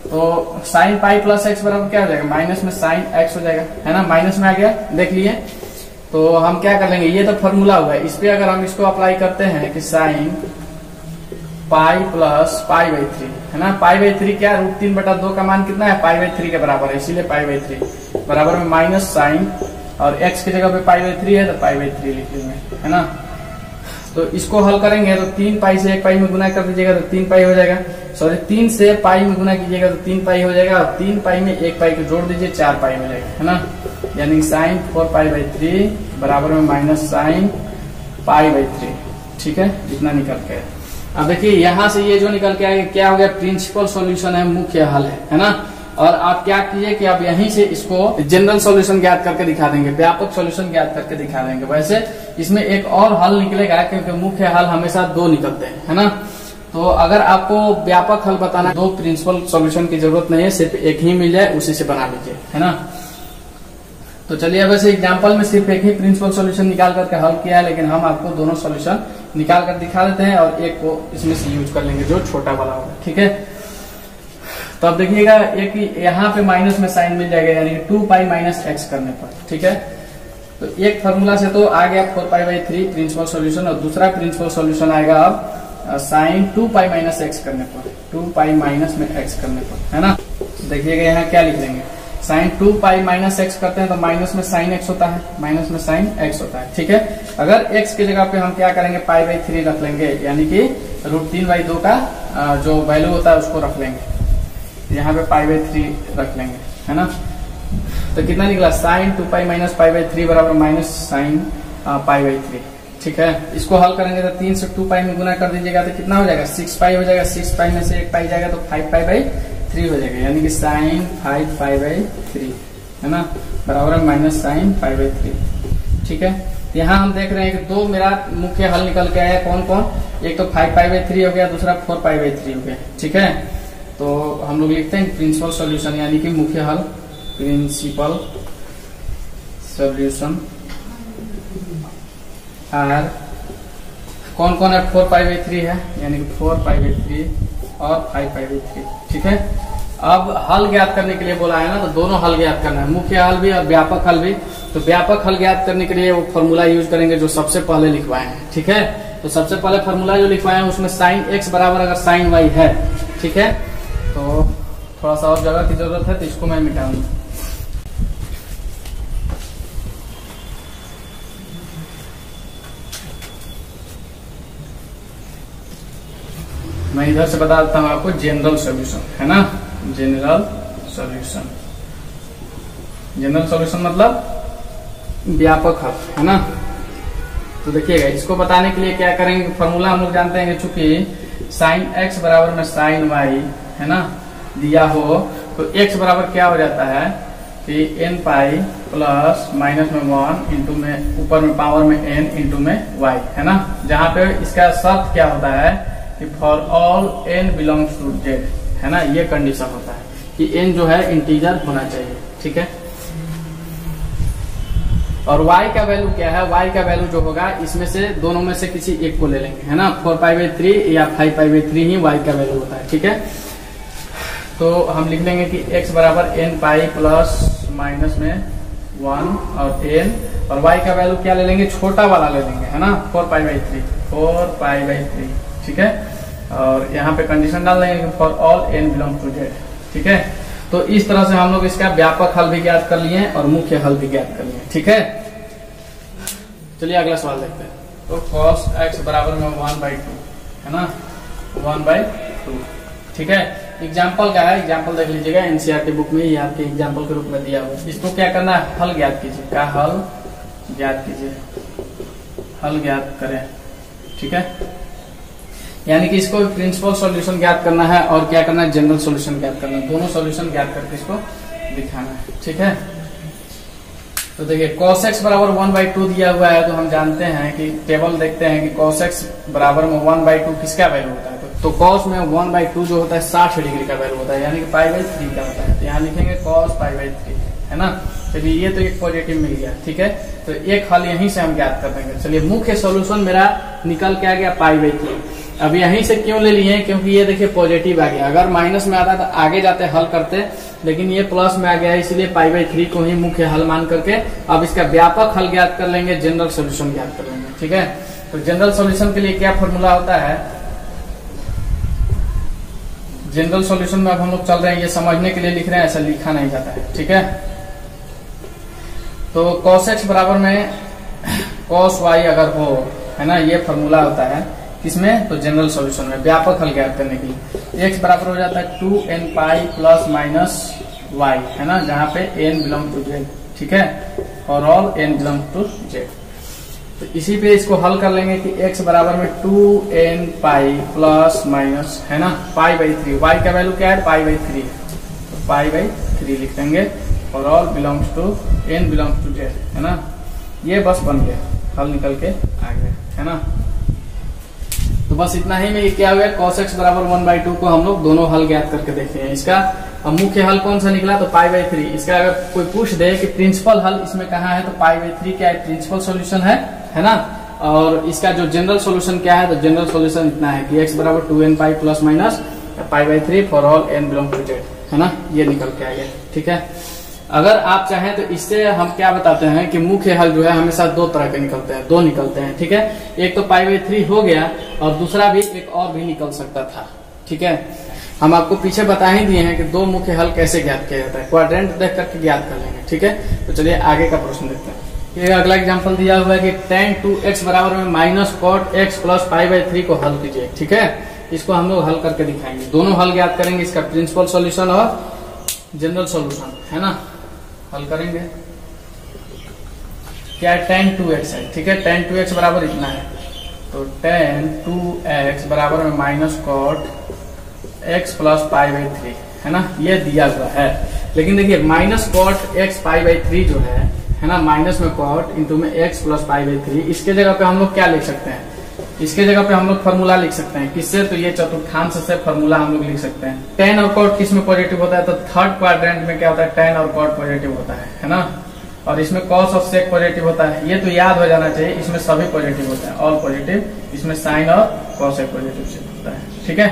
तो साइन पाई प्लस एक्स बराबर क्या हो जाएगा, माइनस में साइन एक्स हो जाएगा, है ना, माइनस में आ गया, देख लिए। तो हम क्या कर लेंगे, ये तो फॉर्मूला हुआ है, इस पे अगर हम इसको अप्लाई करते हैं कि साइन पाई प्लस π/3, है ना, π/3 क्या, √3/2 का मान कितना है, π/3 के बराबर है, इसीलिए π/3 बराबर में माइनस साइन, और x की जगह पे π/3 है तो π/3 लिख लेंगे, है ना। तो इसको हल करेंगे तो 3 पाई से 1 पाई में गुना कर दीजिएगा तो 3 पाई हो जाएगा, सॉरी 3 से पाई में गुना कीजिएगा तो 3 पाई हो जाएगा, और 3 पाई में 1 पाई को जोड़ दीजिए 4 पाई हो जाएगा, है ना। यानी साइन 4π/3 बराबर में माइनस साइन π/3। ठीक है, इतना निकल के, अब देखिए यहाँ से ये जो निकल के आएगा क्या हो गया, प्रिंसिपल सॉल्यूशन है, मुख्य हल है ना। और आप क्या कीजिए कि आप यहीं से इसको जनरल सॉल्यूशन ज्ञात करके दिखा देंगे, व्यापक सॉल्यूशन ज्ञात करके दिखा देंगे। वैसे इसमें एक और हल निकलेगा, क्योंकि मुख्य हल हमेशा 2 निकलते हैं, है ना। तो अगर आपको व्यापक हल बताना, 2 प्रिंसिपल सॉल्यूशन की जरूरत नहीं है, सिर्फ एक ही मिल जाए उसी से बना लीजिए, है ना। तो चलिए, वैसे एग्जाम्पल में सिर्फ एक ही प्रिंसिपल सॉल्यूशन निकाल करके हल किया है, लेकिन हम आपको दोनों सॉल्यूशन निकाल कर दिखा देते हैं, और एक को इसमें से यूज कर लेंगे जो छोटा वाला होगा। ठीक है, तो अब देखिएगा, एक यहाँ पे माइनस में साइन मिल जाएगा, यानी कि 2 पाई माइनस एक्स करने पर। ठीक है, तो एक फॉर्मूला से तो आ गया 4π/3 प्रिंसिपल सॉल्यूशन, और दूसरा प्रिंसिपल सॉल्यूशन आएगा अब साइन 2 पाई माइनस एक्स करने पर, 2 पाई माइनस में एक्स करने पर, है ना। देखिएगा यहाँ क्या लिख देंगे, साइन 2 पाई माइनस एक्स करते हैं तो माइनस में साइन एक्स होता है, माइनस में साइन एक्स होता है। ठीक है, अगर एक्स की जगह पे हम क्या करेंगे, π/3 रख लेंगे, यानी कि √3/2 का जो वैल्यू होता है उसको रख लेंगे, यहाँ पे π/3 रख लेंगे, है ना। तो कितना निकला, साइन 2 पाई माइनस π/3 बराबर माइनस साइन π/3। ठीक है, इसको हल करेंगे तो 3 से 2 पाई में गुना कर दीजिएगा तो कितना हो जाएगा, 6 पाई हो जाएगा, 6 पाई में से 1 पाई जाएगा तो 5π/3 हो जाएगा, यानी कि साइन 5π/3, है ना, बराबर है माइनस साइन π/3। ठीक है, यहाँ हम देख रहे हैं कि 2 मेरा मुख्य हल निकल के आया, कौन कौन, एक तो 5π/3 हो गया, दूसरा 4π/3 हो गया। ठीक है, तो हम लोग लिखते हैं प्रिंसिपल सॉल्यूशन, यानी कि मुख्य हल, प्रिंसिपल सॉल्यूशन आर कौन कौन है, 4π/3 है, यानी कि 4π/3 और 5π/3। ठीक है, अब हल ज्ञात करने के लिए बोला है ना, तो दोनों हल ज्ञात करना है, मुख्य हल भी और व्यापक हल भी। तो व्यापक हल ज्ञात करने के लिए वो फॉर्मूला यूज करेंगे जो सबसे पहले लिखवाए हैं। ठीक है, तो सबसे पहले फॉर्मूला जो लिखवाए हैं उसमें साइन एक्स बराबर अगर साइन वाई है, ठीक है, तो थोड़ा सा और जगह की जरूरत है तो इसको मैं मिटाऊंगा। मैं इधर से बता देता हूँ आपको, जनरल सॉल्यूशन, है ना, जनरल सॉल्यूशन, जनरल सॉल्यूशन मतलब व्यापक हल, है ना। तो देखिएगा, इसको बताने के लिए क्या करेंगे, फॉर्मूला हम लोग जानते हैं, चूंकि साइन एक्स बराबर में साइन वाई, है ना, दिया हो तो एक्स बराबर क्या हो जाता है कि n पाई प्लस माइनस में 1 इंटू में ऊपर में पावर में n इंटू में y, है ना। जहाँ पे इसका शर्त क्या होता है कि for all n belongs to z, है ना, ये कंडीशन होता है कि n जो है इंटीजर होना चाहिए, ठीक है। और y का वैल्यू क्या है, y का वैल्यू जो होगा इसमें से दोनों में से किसी एक को ले लेंगे, है ना, 4π/3 या 5π/3 ही y का वैल्यू होता है, ठीक है। तो हम लिख लेंगे कि x बराबर n पाई प्लस माइनस में 1 और n, और y का वैल्यू क्या ले लेंगे, छोटा वाला ले लेंगे, है ना, 4π/3, ठीक है। और यहाँ पे कंडीशन डाल देंगे for all n belong to z, ठीक है। तो इस तरह से हम लोग इसका व्यापक हल भी ज्ञात कर लिए और मुख्य हल भी ज्ञात कर लिए, ठीक है। चलिए अगला सवाल देखते हैं। तो cos x बराबर में 1/2, है ना, 1/2, ठीक है। एग्जाम्पल क्या है, एग्जाम्पल देख लीजिएगा, एनसीईआरटी बुक में ये आपके एग्जाम्पल के रूप में दिया हुआ है। इसको क्या करना है, हल ज्ञात कीजिए, क्या हल ज्ञात कीजिए, हल ज्ञात करें, ठीक है। यानी कि इसको प्रिंसिपल सॉल्यूशन ज्ञात करना है और क्या करना है, जनरल सॉल्यूशन ज्ञात करना है, दोनों सॉल्यूशन ज्ञात करके इसको दिखाना है, ठीक है। तो देखिए cos x बराबर 1/2 दिया हुआ है, तो हम जानते हैं कि टेबल देखते हैं कि cos x बराबर में 1/2 किसका वैल्यू होता है। तो cos में 1/2 जो होता है 60 डिग्री का वैल्यू होता है, यानी कि π/3 का होता है। तो यहाँ लिखेंगे cos π/3, है ना। चलिए ये तो एक पॉजिटिव मिल गया, ठीक है। तो एक हल यहीं से हम ज्ञात कर देंगे। चलिए मुख्य सॉल्यूशन मेरा निकल के आ गया π/3। अब यहीं से क्यों ले लिए, क्योंकि ये देखिए पॉजिटिव आ गया, अगर माइनस में आता तो आगे जाते हल करते, लेकिन ये प्लस में आ गया, इसलिए π/3 को ही मुख्य हल मान करके अब इसका व्यापक हल ज्ञात कर लेंगे, जनरल सॉल्यूशन ज्ञात कर लेंगे, ठीक है। तो जनरल सॉल्यूशन के लिए क्या फॉर्मूला होता है, जनरल सॉल्यूशन में अब हम लोग चल रहे हैं, ये समझने के लिए लिख रहे हैं, ऐसा लिखा नहीं जाता है, ठीक है। तो cos x बराबर में cos y अगर हो, है ना, ये फॉर्मूला होता है किसमें, तो जनरल सॉल्यूशन में व्यापक हल ज्ञात करने के लिए। x बराबर हो जाता है 2n pi plus minus y, है ना, जहाँ पे n बिलोंग टू z, ठीक है, और all n belong to z। तो इसी पे इसको हल कर लेंगे कि x बराबर में 2n पाई प्लस माइनस, है ना, π/3, y का वैल्यू क्या है, π/3, तो π/3 लिख देंगे, और all belongs to n belongs to z, है ना। ये बस बन गया, हल निकल के आ गया, है ना। तो बस इतना ही में ये क्या हुआ, cos x बराबर 1/2 को हम लोग दोनों हल ज्ञात करके देखते हैं। इसका अब मुख्य हल कौन सा निकला, तो π/3। इसका अगर कोई पूछ दे कि प्रिंसिपल हल इसमें कहाँ है, तो π/3 क्या है, प्रिंसिपल सॉल्यूशन है ना। और इसका जो जनरल सॉल्यूशन क्या है, तो जनरल सॉल्यूशन इतना है कि x बराबर 2n pi plus minus π/3 for all n belong to z, है ना, ये निकल के आ गया, ठीक है। अगर आप चाहें तो इससे हम क्या बताते हैं कि मुख्य हल जो है हमेशा दो तरह के निकलते हैं, दो निकलते हैं, ठीक है। एक तो π/3 हो गया और दूसरा भी एक और भी निकल सकता था, ठीक है। हम आपको पीछे बता ही दिए हैं कि दो मुख्य हल कैसे ज्ञात किया जाता है, क्वाड्रेंट देख करके ज्ञात कर लेंगे, ठीक है। तो चलिए आगे का प्रश्न देखते हैं। ये अगला एग्जाम्पल दिया हुआ है कि tan 2x बराबर में माइनस cot x प्लस π/3 को हल कीजिए, ठीक है। इसको हम लोग हल करके दिखाएंगे, दोनों हल ज्ञात करेंगे, इसका प्रिंसिपल सॉल्यूशन और जनरल सॉल्यूशन, है ना। हल करेंगे, क्या है, tan 2x है, ठीक है। tan 2x बराबर इतना है, तो tan 2x बराबर में माइनस cot x प्लस π/3, है ना, ये दिया हुआ है। लेकिन देखिए माइनस cot x π/3 जो है ना, माइनस में cot इंटू में x प्लस π/3, इसके जगह पे हम लोग क्या लिख सकते हैं, इसके जगह पे हम लोग फॉर्मूला लिख सकते हैं, किससे, तो ये चतुर्थांश से फॉर्मूला हम लोग लिख सकते हैं। tan और cot किस में पॉजिटिव होता है, तो थर्ड क्वाड्रेंट में क्या होता है, tan और cot पॉजिटिव होता है ना। और इसमें cos और sec पॉजिटिव होता है, ये तो याद हो जाना चाहिए, इसमें सभी पॉजिटिव होता है, ऑल पॉजिटिव, इसमें sin और cos पॉजिटिव होता है, ठीक है।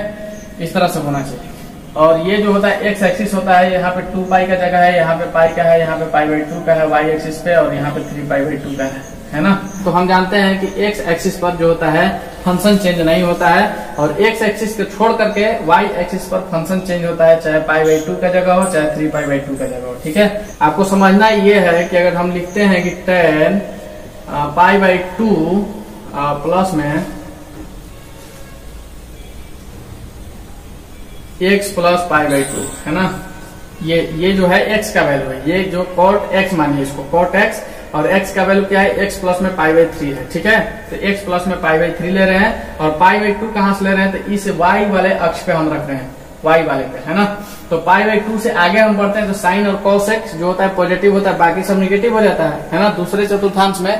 इस तरह से होना चाहिए। और ये जो होता है x एक्सिस होता है, यहाँ पे 2 पाई का जगह है, यहाँ पे पाई का है, यहाँ पे π/2 का है y एक्सिस पे, और यहाँ पे 3π/2 का है ना। तो हम जानते हैं कि x एक्सिस पर जो होता है फंक्शन चेंज नहीं होता है, और x एक्सिस को छोड़ करके y एक्सिस पर फंक्शन चेंज होता है, चाहे π/2 का जगह हो चाहे 3π/2 का जगह हो, ठीक है। आपको समझना ये है कि अगर हम लिखते हैं कि tan π/2 प्लस में x प्लस π/2, है ना, ये जो है x का वैल्यू है, ये जो cot x मानिए इसको cot x, और x का वैल्यू क्या है, x प्लस में π/3 है, ठीक है। तो x प्लस में π/3 ले रहे हैं, और π/2 कहाँ से ले रहे हैं, तो इस y वाले अक्ष पे हम रख रहे हैं, y वाले पे, है ना। तो π/2 से आगे हम बढ़ते हैं, तो sin और cos x जो होता है पॉजिटिव होता है, बाकी सब निगेटिव हो जाता है ना। दूसरे चतुर्थांश में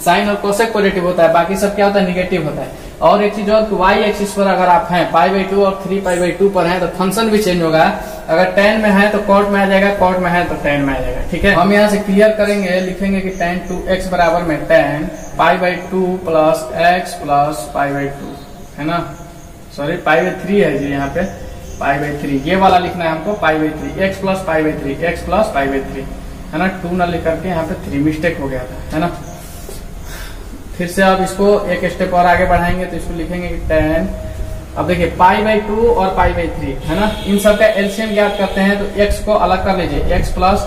sin और cos पॉजिटिव होता है, बाकी सब क्या होता है, निगेटिव होता है। और एक चीज और, वाई एक्सिस पर अगर आप हैं π/2 और 3π/2 पर हैं तो फंक्शन भी चेंज होगा। अगर tan में है तो cot में आ जाएगा, cot में है तो tan में आ जाएगा। ठीक है, हम यहाँ से क्लियर करेंगे, लिखेंगे कि tan 2x बराबर में tan π/2 प्लस x प्लस π/2 है ना, सॉरी π/3 है जी, यहाँ पे π/3 ये वाला लिखना है हमको, π/3 x प्लस π/3 x प्लस π/3 है ना, 2 ना लिख करके यहाँ पे 3 मिस्टेक हो गया था है ना। फिर से अब इसको एक स्टेप और आगे बढ़ाएंगे तो इसको लिखेंगे कि tan, अब देखिए π/2 और π/3 है ना, इन सब का एलसीएम ज्ञात करते हैं तो x को अलग कर लीजिए, x प्लस,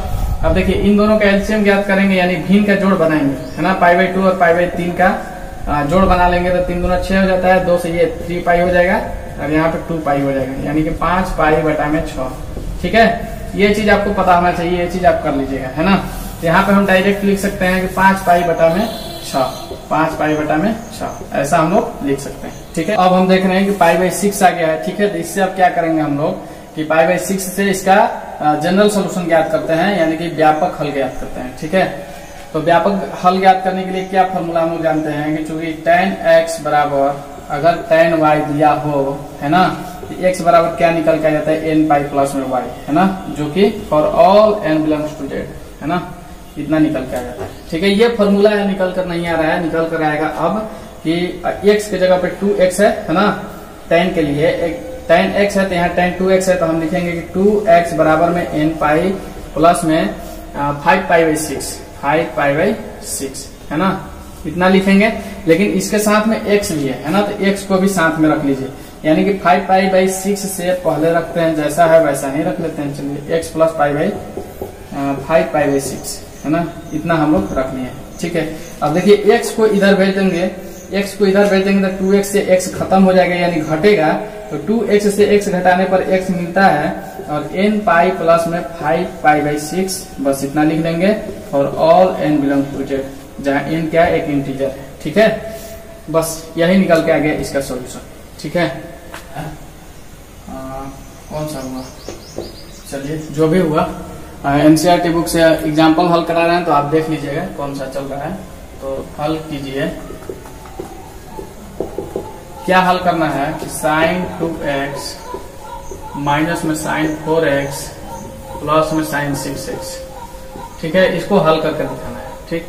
अब देखिए इन दोनों का एलसीएम ज्ञात करेंगे यानी भिन्न का जोड़ बनाएंगे है ना, π/2 और π/3 का जोड़ बना लेंगे तो 3 दूना 6 हो जाता है, 2 से ये 3π हो जाएगा और यहाँ पे 2π हो जाएगा, यानी कि 5π/6। ठीक है, ये चीज आपको पता होना चाहिए, ये चीज आप कर लीजिएगा है ना। तो यहाँ पे हम डायरेक्ट लिख सकते हैं कि 5π/6, 5π/6 ऐसा हम लोग लिख सकते हैं। ठीक है, अब हम देख रहे हैं कि π/6 आ गया है। ठीक है, तो इससे अब क्या करेंगे हम लोग कि π/6 से इसका जनरल सोल्यूशन ज्ञात करते हैं, यानी कि व्यापक हल ज्ञात करते हैं। ठीक है, तो व्यापक हल ज्ञात करने के लिए क्या फॉर्मूला हम लोग जानते हैं कि चूंकि tan x बराबर अगर tan y दिया हो है ना, तो x बराबर क्या निकल के आ जाता है, n प्लस में y है ना, जो कि for all n belongs to z है ना, इतना निकल के आ जाता है। ठीक है, ये फॉर्मूला है, निकल कर नहीं आ रहा है, निकल कर आएगा अब कि x के जगह पे 2x है ना, tan के लिए tan x है तो यहाँ tan 2x है, तो हम लिखेंगे कि 2x बराबर में n प्लस में 5π/6 है ना, इतना लिखेंगे। लेकिन इसके साथ में x भी है ना, तो x को भी साथ में रख लीजिए, यानी कि 5π/6 से पहले रखते हैं जैसा है वैसा ही रख लेते हैं। चलिए x प्लस 5π/6 है ना, इतना हम लोग रख लिए। ठीक है, अब देखिए x को इधर भेज देंगे, x को इधर भेज देंगे तो 2x से x खत्म हो जाएगा यानी घटेगा, तो 2x से x घटाने पर x मिलता है और n प्लस में 5π/6 बस इतना लिख देंगे और all n belong to z, जहाँ n क्या है, एक इंटीजर है। ठीक है, बस यही निकल के आ गया इसका सॉल्यूशन। ठीक है, कौन सा हुआ, चलिए जो भी हुआ, एनसीईआरटी बुक से एग्जाम्पल हल करा रहे हैं तो आप देख लीजिएगा कौन सा चल रहा है, तो हल कीजिए। क्या हल करना है कि sin 2x माइनस में sin 4x प्लस में sin 6x। ठीक है, इसको हल करके दिखाना है। ठीक,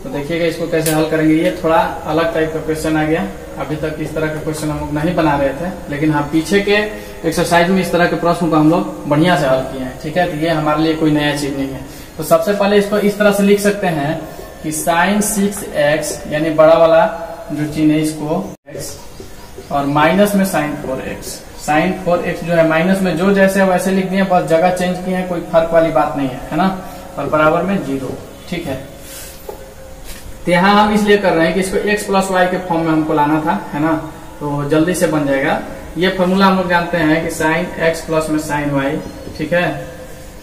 तो देखिएगा इसको कैसे हल करेंगे। ये थोड़ा अलग टाइप का क्वेश्चन आ गया, अभी तक इस तरह के क्वेश्चन हम लोग नहीं बना रहे थे, लेकिन हाँ पीछे के एक्सरसाइज में इस तरह के प्रश्न को हम लोग बढ़िया से हल किए हैं। ठीक है, तो ये हमारे लिए कोई नया चीज नहीं है। तो सबसे पहले इसको इस तरह से लिख सकते हैं कि sin 6x यानी बड़ा वाला जो चिन्ह है इसको x और माइनस में sin 4x। sin 4x जो है माइनस में जो जैसे वैसे लिख दिए, बस जगह चेंज की है, कोई फर्क वाली बात नहीं है ना, और बराबर में 0। ठीक है, तो यहाँ हम इसलिए कर रहे हैं कि इसको x प्लस वाई के फॉर्म में हमको लाना था है ना, तो जल्दी से बन जाएगा। ये फॉर्मूला हम लोग जानते हैं कि sin x प्लस में sin y। ठीक है,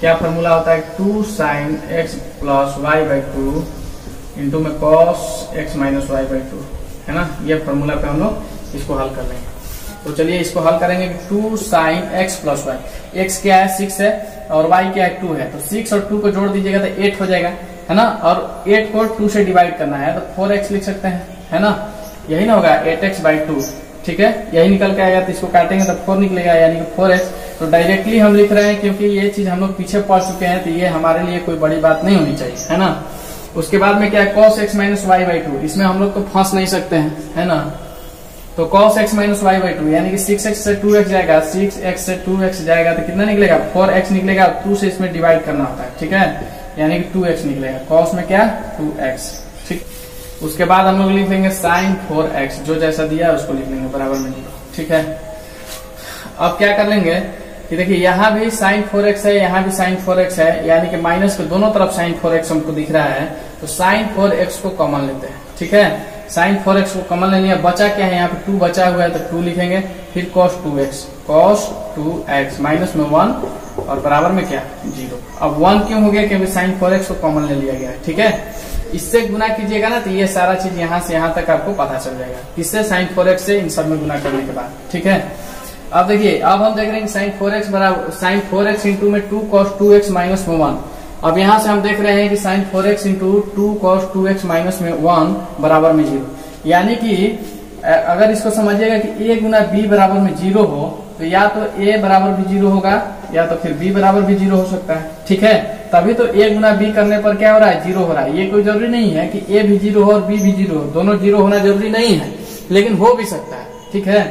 क्या फॉर्मूला होता है, 2 sin x plus y/2 into में cos x माइनस y/2 है ना, ये फॉर्मूला पे हम लोग इसको हल कर लेंगे। तो चलिए इसको हल करेंगे। 2 sin x plus y, x क्या है 6 है और y क्या है 2 है, तो 6 और 2 को जोड़ दीजिएगा तो 8 हो जाएगा है ना, और 8 को 2 से डिवाइड करना है तो 4x लिख सकते हैं है ना, यही ना होगा 8x/2। ठीक है, यही निकल के आएगा, तो इसको काटेंगे तो 4 निकलेगा यानी कि 4x। तो डायरेक्टली हम लिख रहे हैं क्योंकि ये चीज हम लोग पीछे पढ़ चुके हैं, तो ये हमारे लिए कोई बड़ी बात नहीं होनी चाहिए है ना। उसके बाद में क्या है cos x माइनस y/2, इसमें हम लोग तो फंस नहीं सकते हैं है ना, तो cos x माइनस y/2 यानी कि 6x से 2x जाएगा, 6x से 2x जाएगा तो कितना निकलेगा 4x निकलेगा, 2 से इसमें डिवाइड करना होता है। ठीक है, यानी कि 2x निकलेगा, cos में क्या 2x। ठीक, उसके बाद हम लोग लिख लेंगे sin 4x, जो जैसा दिया है उसको लिख लेंगे बराबर में 0। ठीक है, अब क्या कर लेंगे कि देखिए यहाँ भी sin 4x है, यहाँ भी sin 4x है, यानी कि माइनस के दोनों तरफ sin 4x हमको दिख रहा है, तो sin 4x को कॉमन लेते हैं। ठीक है, sin 4x को कॉमन ले लिया, बचा क्या है यहाँ पे 2 बचा हुआ है तो 2 लिखेंगे, फिर cos 2x माइनस में 1 और बराबर में क्या 0। अब 1 क्यों हो गया, क्योंकि sin 4x को कॉमन ले लिया गया है। ठीक है, इससे गुना कीजिएगा ना तो ये सारा चीज यहाँ से यहाँ तक आपको पता चल जाएगा, किससे sin 4x से, इन सब में गुना करने के बाद। ठीक है, अब देखिए अब हम देख रहे हैं sin 4x बराबर sin 4x इंटू में 2 cos 2x माइनस में 1। अब यहाँ से हम देख रहे हैं कि sin 4x into 2 cos 2x minus में 1 बराबर में 0, यानी कि अगर इसको समझिएगा कि a गुना b बराबर में 0 हो तो या तो a बराबर भी 0 होगा या तो फिर b बराबर भी 0 हो सकता है। ठीक है, तभी तो a गुना b करने पर क्या हो रहा है, 0 हो रहा है। ये कोई जरूरी नहीं है कि a भी 0 हो और b भी 0 हो, दोनों 0 होना जरूरी नहीं है, लेकिन हो भी सकता है। ठीक है,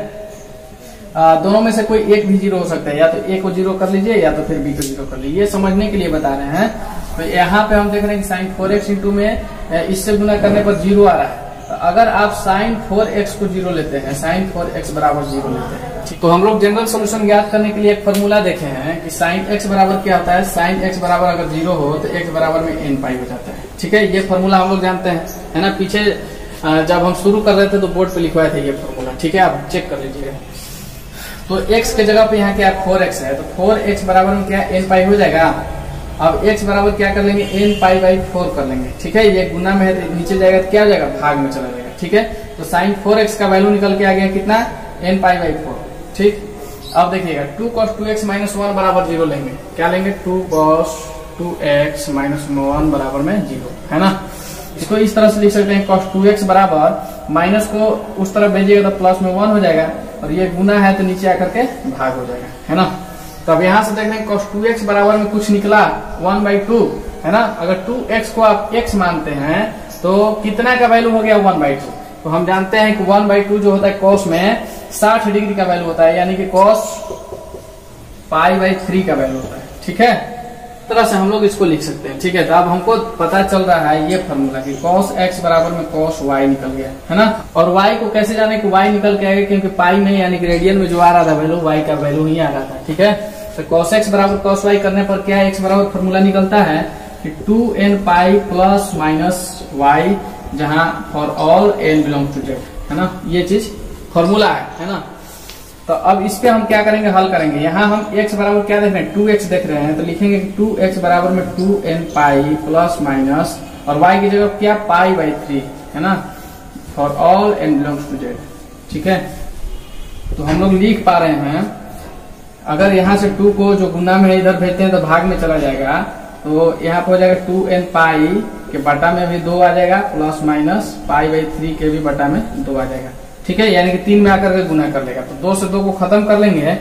दोनों में से कोई एक भी 0 हो सकता है, या तो a को 0 कर लीजिए या तो फिर b को 0 कर लीजिए। ये समझने के लिए बता रहे हैं। तो यहाँ पे हम देख रहे हैं कि sin 4x इंटू में इससे गुना करने पर 0 आ रहा है। तो अगर आप sin 4x को 0 लेते हैं, sin 4x बराबर 0 लेते हैं, तो हम लोग जनरल सोल्यूशन ज्ञात करने के लिए एक फॉर्मूला देखे हैं कि sin x बराबर क्या होता है। sin x बराबर अगर 0 हो तो x बराबर में n पाई हो जाता है। ठीक है, ये फॉर्मूला हम लोग जानते हैं, है ना। पीछे जब हम शुरू कर रहे थे तो बोर्ड पे लिखवाए थे ये फॉर्मूला। ठीक है, आप चेक कर लीजिएगा। तो x के जगह पे यहाँ क्या 4x है, तो 4x बराबर में क्या n पाई हो जाएगा। अब x बराबर क्या कर लेंगे, n पाई बाई 4 कर लेंगे। ठीक है, ये गुना में है, नीचे जाएगा तो क्या हो जाएगा, भाग में चला जाएगा। ठीक है, तो sin 4x का वैल्यू निकल के आ गया कितना, n पाई बाई 4। ठीक, अब देखिएगा 2 cos 2x माइनस 1 बराबर 0 लेंगे। क्या लेंगे, 2 cos 2x माइनस 1 बराबर में 0, है ना। इसको इस तरह से लिख सकते हैं, cos 2x बराबर माइनस को उस तरफ भेजिएगा तो प्लस में 1 हो जाएगा, और ये गुना है तो नीचे आकर के भाग हो जाएगा, है ना। तो अब यहाँ से देख लेंगे cos 2x बराबर में कुछ निकला 1/2, है ना। अगर 2x को आप x मानते हैं तो कितना का वैल्यू हो गया, 1/2। तो हम जानते हैं कि 1/2 जो होता है cos में 60 डिग्री का वैल्यू होता है, यानी कि cos π/3 का वैल्यू होता है। ठीक है, इस तरह से हम लोग इसको लिख सकते हैं। ठीक है, तो अब हमको पता चल रहा है ये फॉर्मूला कि cos x बराबर में cos y निकल गया, है ना। और y को कैसे जाने कि y निकल के आएगा, क्योंकि पाई में यानी कि रेडियन में जो आ रहा था वैल्यू, y का वैल्यू ही आ रहा था। ठीक है, तो cos x बराबर cos y करने पर क्या x बराबर फॉर्मूला निकलता है कि 2n pi plus minus y, जहां for all n belong to z, है ना। ये चीज फॉर्मूला है ना। तो अब इस पे हम क्या करेंगे, हल करेंगे। यहाँ हम x बराबर क्या देख रहे हैं, 2x देख रहे हैं, तो लिखेंगे कि 2x बराबर में 2n पाई प्लस माइनस, और y की जगह क्या π/3, है ना, for all n belongs to z। ठीक है, तो हम लोग लिख पा रहे हैं, अगर यहाँ से 2 को जो गुना में इधर भेजते हैं तो भाग में चला जाएगा, तो यहाँ पे हो जाएगा 2n पाई के बटा में भी 2 आ जाएगा, प्लस माइनस π/3 के भी बटा में 2 आ जाएगा। ठीक है, यानी कि 3 में आकर के गुना कर लेगा, तो 2 से 2 को खत्म कर लेंगे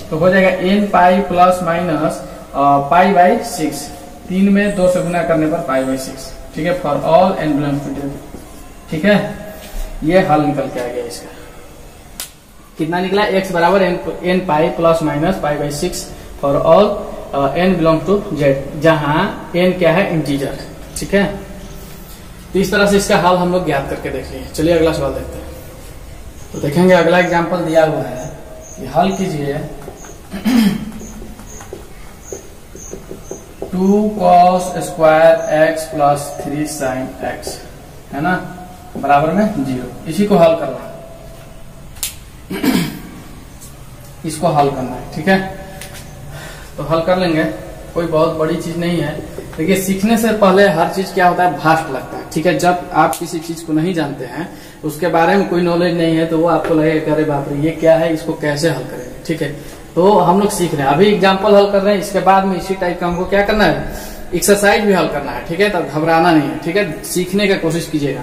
तो हो जाएगा n पाई प्लस माइनस π/6। 3 में 2 से गुना करने पर π/6। ठीक है, for all n belongs to z। ठीक है, ये हल निकल के आ गया इसका। कितना निकला, x बराबर n pi plus minus π/6 for all n belong to z, जहां n क्या है, इंटीजर। ठीक है, तो इस तरह से इसका हल हम लोग ज्ञात करके देख लिए। चलिए अगला सवाल देखते हैं। तो देखेंगे अगला एग्जांपल दिया हुआ है, ये हल कीजिए। 2 cos square x plus 3 sin x, है ना, बराबर में 0। इसी को हल करना है, इसको हल करना है। ठीक है, तो हल कर लेंगे, कोई बहुत बड़ी चीज नहीं है। देखिए, सीखने से पहले हर चीज क्या होता है, भास्ट लगता है। ठीक है, जब आप किसी चीज को नहीं जानते हैं, उसके बारे में कोई नॉलेज नहीं है, तो वो आपको लगेगा अरे बाप रे ये क्या है, इसको कैसे हल करेंगे। ठीक है, तो हम लोग सीख रहे हैं, अभी एग्जाम्पल हल कर रहे हैं, इसके बाद में इसी टाइप का हमको क्या करना है, एक्सरसाइज भी हल करना है। ठीक है, तब घबराना नहीं है। ठीक है, सीखने का कोशिश कीजिएगा।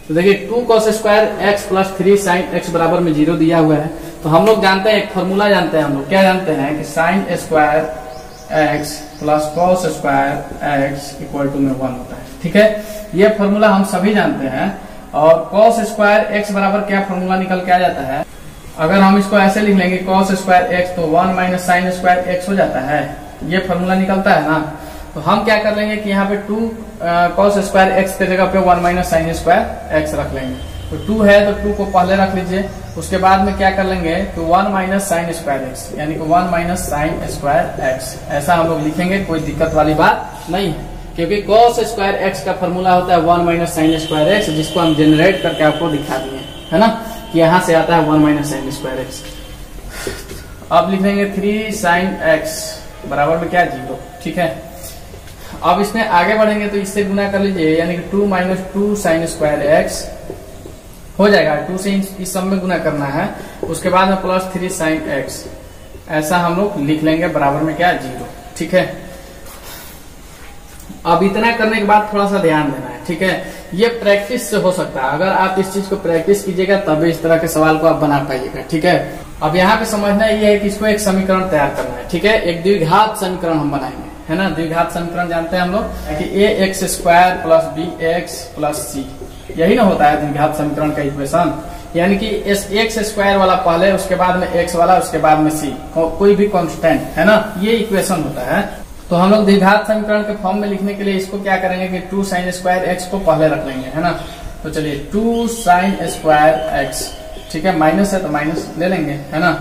तो देखिए 2 cos square x plus 3 sin x बराबर में 0 दिया हुआ है। तो हम लोग जानते हैं, एक फॉर्मूला जानते हैं, हम लोग क्या जानते हैं कि sin square x plus cos square x equal to में 1 होता है। ठीक है, ये फॉर्मूला हम सभी जानते हैं। और cos स्क्वायर x बराबर क्या फॉर्मूला निकल के आ जाता है, अगर हम इसको ऐसे लिख लेंगे cos स्क्वायर x तो 1 माइनस साइन स्क्वायर x हो जाता है, ये फॉर्मूला निकलता है ना। तो हम क्या कर लेंगे कि यहाँ पे 2 cos स्क्वायर x के जगह पे 1 माइनस साइन स्क्वायर x रख लेंगे। तो 2 है तो 2 को पहले रख लीजिए, उसके बाद में क्या कर लेंगे तो 1 माइनस साइन स्क्वायर x, यानी कि 1 माइनस साइन स्क्वायर x, ऐसा हम लोग लिखेंगे। कोई दिक्कत वाली बात नहीं है, क्योंकि cos स्क्वायर x का फॉर्मूला होता है 1 माइनस साइन स्क्वायर x, जिसको हम जनरेट करके आपको दिखा दिए, है ना, कि यहाँ से आता है 1 माइनस साइन स्क्वायर x। अब लिख लेंगे 3 साइन x बराबर में क्या 0। ठीक है, अब इसमें आगे बढ़ेंगे तो इससे गुना कर लीजिए, यानी कि 2 माइनस 2 साइन स्क्वायर x हो जाएगा। 2 से इस सब में गुना करना है, उसके बाद में प्लस 3 साइन x, ऐसा हम लोग लिख लेंगे बराबर में क्या 0। ठीक है, अब इतना करने के बाद थोड़ा सा ध्यान देना है। ठीक है। ये प्रैक्टिस से हो सकता है, अगर आप इस चीज को प्रैक्टिस कीजिएगा तभी इस तरह के सवाल को आप बना पाइएगा, ठीक है। अब यहाँ पे समझना ये है कि इसको एक समीकरण तैयार करना है, ठीक है। एक द्विघात समीकरण हम बनाएंगे, है ना। द्विघात समीकरण जानते हैं हम लोग कि a x square plus b x plus c, यही ना होता है द्विघात समीकरण का इक्वेशन। यानी कि एक्स स्क्वायर वाला पहले, उसके बाद में एक्स वाला, उसके बाद में सी, कोई भी कांस्टेंट, है ना, ये इक्वेशन होता है। तो हम लोग द्विघात समीकरण के फॉर्म में लिखने के लिए इसको क्या करेंगे कि 2 sin स्क्वायर एक्स को पहले रख लेंगे, है ना। तो चलिए 2 sin स्क्वायर एक्स, ठीक है, माइनस है तो माइनस ले लेंगे, है ना।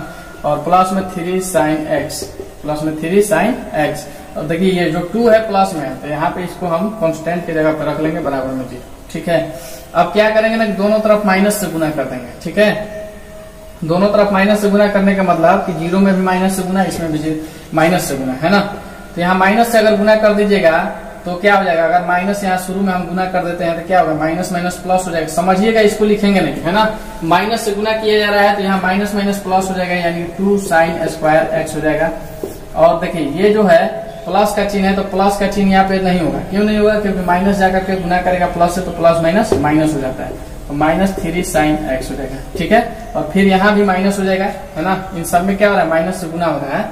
और प्लस में 3 sin एक्स, प्लस में 3 sin एक्स। और देखिए ये जो 2 है प्लस में है तो यहाँ पे इसको हम कांस्टेंट की जगह पे रख लेंगे बराबर में 0, ठीक है। अब क्या करेंगे ना, दोनों तरफ माइनस से गुना कर देंगे, ठीक है। दोनों तरफ माइनस से गुना करने का मतलब कि 0 में भी माइनस से गुना, इसमें भी माइनस से गुना, है ना। तो यहाँ माइनस से अगर गुना कर दीजिएगा तो क्या हो जाएगा, अगर माइनस यहाँ शुरू में हम गुना कर देते हैं तो क्या होगा, माइनस माइनस प्लस हो जाएगा। समझिएगा, इसको लिखेंगे नहीं, है ना। माइनस से गुना किया जा रहा है तो यहाँ माइनस माइनस प्लस हो जाएगा, यानी 2 sin स्क्वायर एक्स हो जाएगा। और देखिए ये जो है प्लस का चिन्ह है तो प्लस का चिन्ह यहाँ पे नहीं होगा, क्यों नहीं होगा, क्योंकि माइनस जाकर के गुना करेगा प्लस से, तो प्लस माइनस माइनस हो जाता है, तो माइनस 3 sin एक्स हो जाएगा, ठीक है। और फिर यहाँ भी माइनस हो जाएगा, है ना। इन सब में क्या हो रहा है, माइनस से गुना हो रहा है,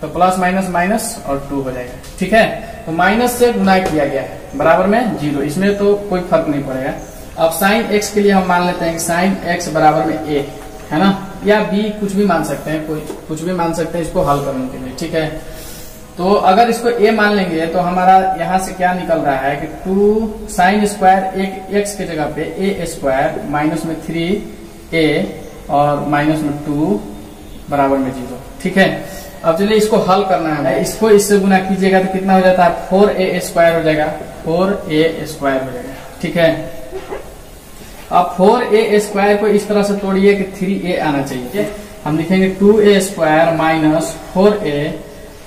तो प्लस माइनस माइनस और 2 हो जाएगा, ठीक है। तो माइनस से गुना किया गया है बराबर में 0, इसमें तो कोई फर्क नहीं पड़ेगा। अब साइन एक्स के लिए हम मान लेते हैं कि साइन एक्स बराबर में a, है ना, या b, कुछ भी मान सकते हैं, कोई कुछ भी मान सकते हैं इसको हल करने के लिए, ठीक है। तो अगर इसको a मान लेंगे तो हमारा यहाँ से क्या निकल रहा है कि 2 sin स्क्वायर एक एक्स के जगह पे a स्क्वायर माइनस में 3a और माइनस में 2 बराबर में 0, ठीक है। अब चलिए इसको हल करना है, इसको इससे गुना कीजिएगा तो कितना हो जाता है, 4a स्क्वायर हो जाएगा, 4a स्क्वायर हो जाएगा, ठीक है। अब 4a स्क्वायर को इस तरह से तोड़िए कि 3a आना चाहिए। हम लिखेंगे 2a स्क्वायर माइनस 4a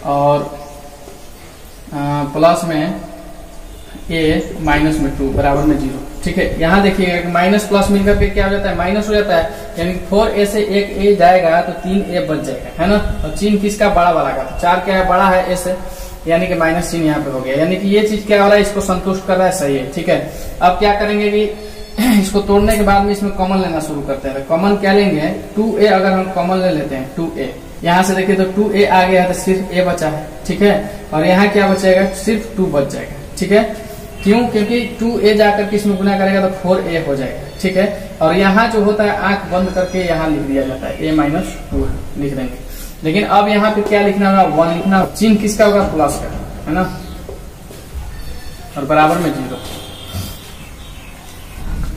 और प्लस में a माइनस में 2 बराबर में 0, ठीक है। यहाँ देखिएगा कि माइनस प्लस मिलकर के क्या हो जाता है, माइनस हो जाता है, यानी 4a से एक a जाएगा तो 3a बच जाएगा, है ना। और चिन्ह किसका, बड़ा वाला का, तो 4 क्या है, बड़ा है a से, यानी कि माइनस चिन्ह यहाँ पे हो गया, यानी कि ये चीज क्या हो रहा है, इसको संतुष्ट कर रहा है, सही है, ठीक है। अब क्या करेंगे कि इसको तोड़ने के बाद में इसमें कॉमन लेना शुरू करते हैं। कॉमन क्या लेंगे, 2a अगर हम कॉमन ले लेते हैं 2a, यहाँ से देखिए तो 2a आ गया है तो सिर्फ a बचा है, ठीक है। और यहाँ क्या बचेगा, सिर्फ 2 बच जाएगा, ठीक है। क्यों, क्योंकि 2a जाकर के इसमें गुना करेगा तो 4a हो जाएगा, ठीक है। और यहाँ जो होता है आंख बंद करके यहाँ लिख दिया जाता है, a माइनस 2 लिख देंगे। लेकिन अब यहाँ पे क्या लिखना होगा, 1 लिखना, चिन्ह किसका होगा, प्लस का, है ना, और बराबर में 0।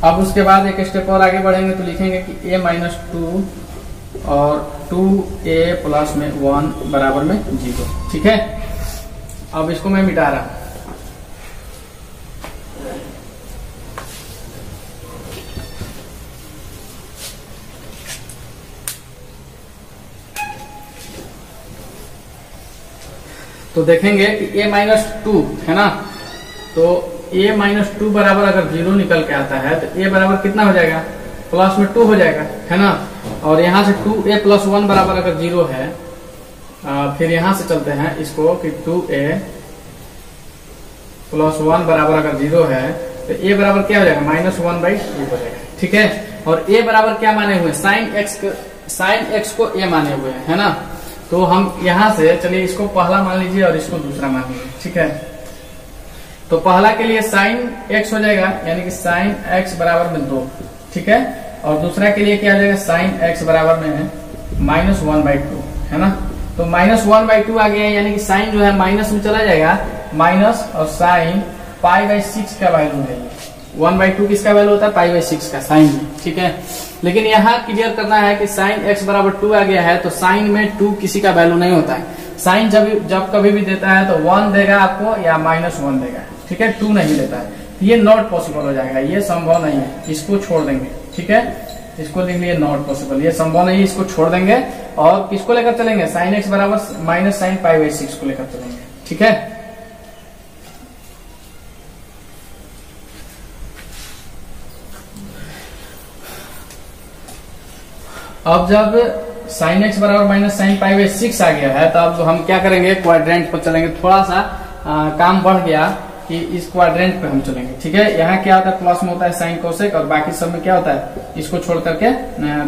अब उसके बाद एक स्टेप और आगे बढ़ेंगे तो लिखेंगे कि a माइनस 2 और 2a प्लस में 1 बराबर में 0, ठीक है। अब इसको मैं मिटा रहा हूं, तो देखेंगे कि a माइनस 2 है ना, तो a माइनस 2 बराबर अगर 0 निकल के आता है तो a बराबर कितना हो जाएगा, प्लस में 2 हो जाएगा, है ना। और यहाँ से 2a प्लस 1 बराबर अगर 0 है, फिर यहाँ से चलते हैं इसको कि 2a प्लस 1 बराबर अगर 0 है तो a बराबर क्या हो जाएगा, माइनस 1/2 हो जाएगा, ठीक है। और a बराबर क्या माने हुए, साइन एक्स को a माने हुए है ना। तो हम यहाँ से चलिए इसको पहला मान लीजिए और इसको दूसरा मान लीजिए, ठीक है। तो पहला के लिए साइन एक्स हो जाएगा, यानी कि साइन एक्स बराबर में 2, ठीक है। और दूसरा के लिए क्या हो जाएगा, साइन एक्स बराबर में माइनस 1/2, है ना। तो माइनस 1/2 आ गया, यानी कि साइन जो है माइनस में चला जाएगा, माइनस, और साइन π/6 का वैल्यू है, 1/2 किसका वैल्यू होता है, π/6 का, साइन में, ठीक है। लेकिन यहाँ क्लियर करना है कि साइन एक्स बराबर 2 आ गया है तो साइन में 2 किसी का वैल्यू नहीं होता है। साइन जब कभी भी देता है तो 1 देगा आपको या -1 देगा, ठीक है, 2 नहीं देता है। ये नॉट पॉसिबल हो जाएगा, ये संभव नहीं है, इसको छोड़ देंगे, ठीक है। इसको लिख लिए नॉट पॉसिबल, ये संभव नहीं है, इसको छोड़ देंगे और किसको लेकर चलेंगे, साइन एक्स बराबर माइनस साइन π/6 को लेकर चलेंगे, ठीक है। अब जब साइन एक्स बराबर माइनस साइन π/6 आ गया है तो अब हम क्या करेंगे, क्वाड्रेंट पर चलेंगे। थोड़ा सा काम बढ़ गया कि इस क्वाड्रेंट पे हम चलेंगे। ठीक है, यहाँ क्या होता है प्लस में होता है साइन कोसेक, और बाकी सब में क्या होता है इसको छोड़ करके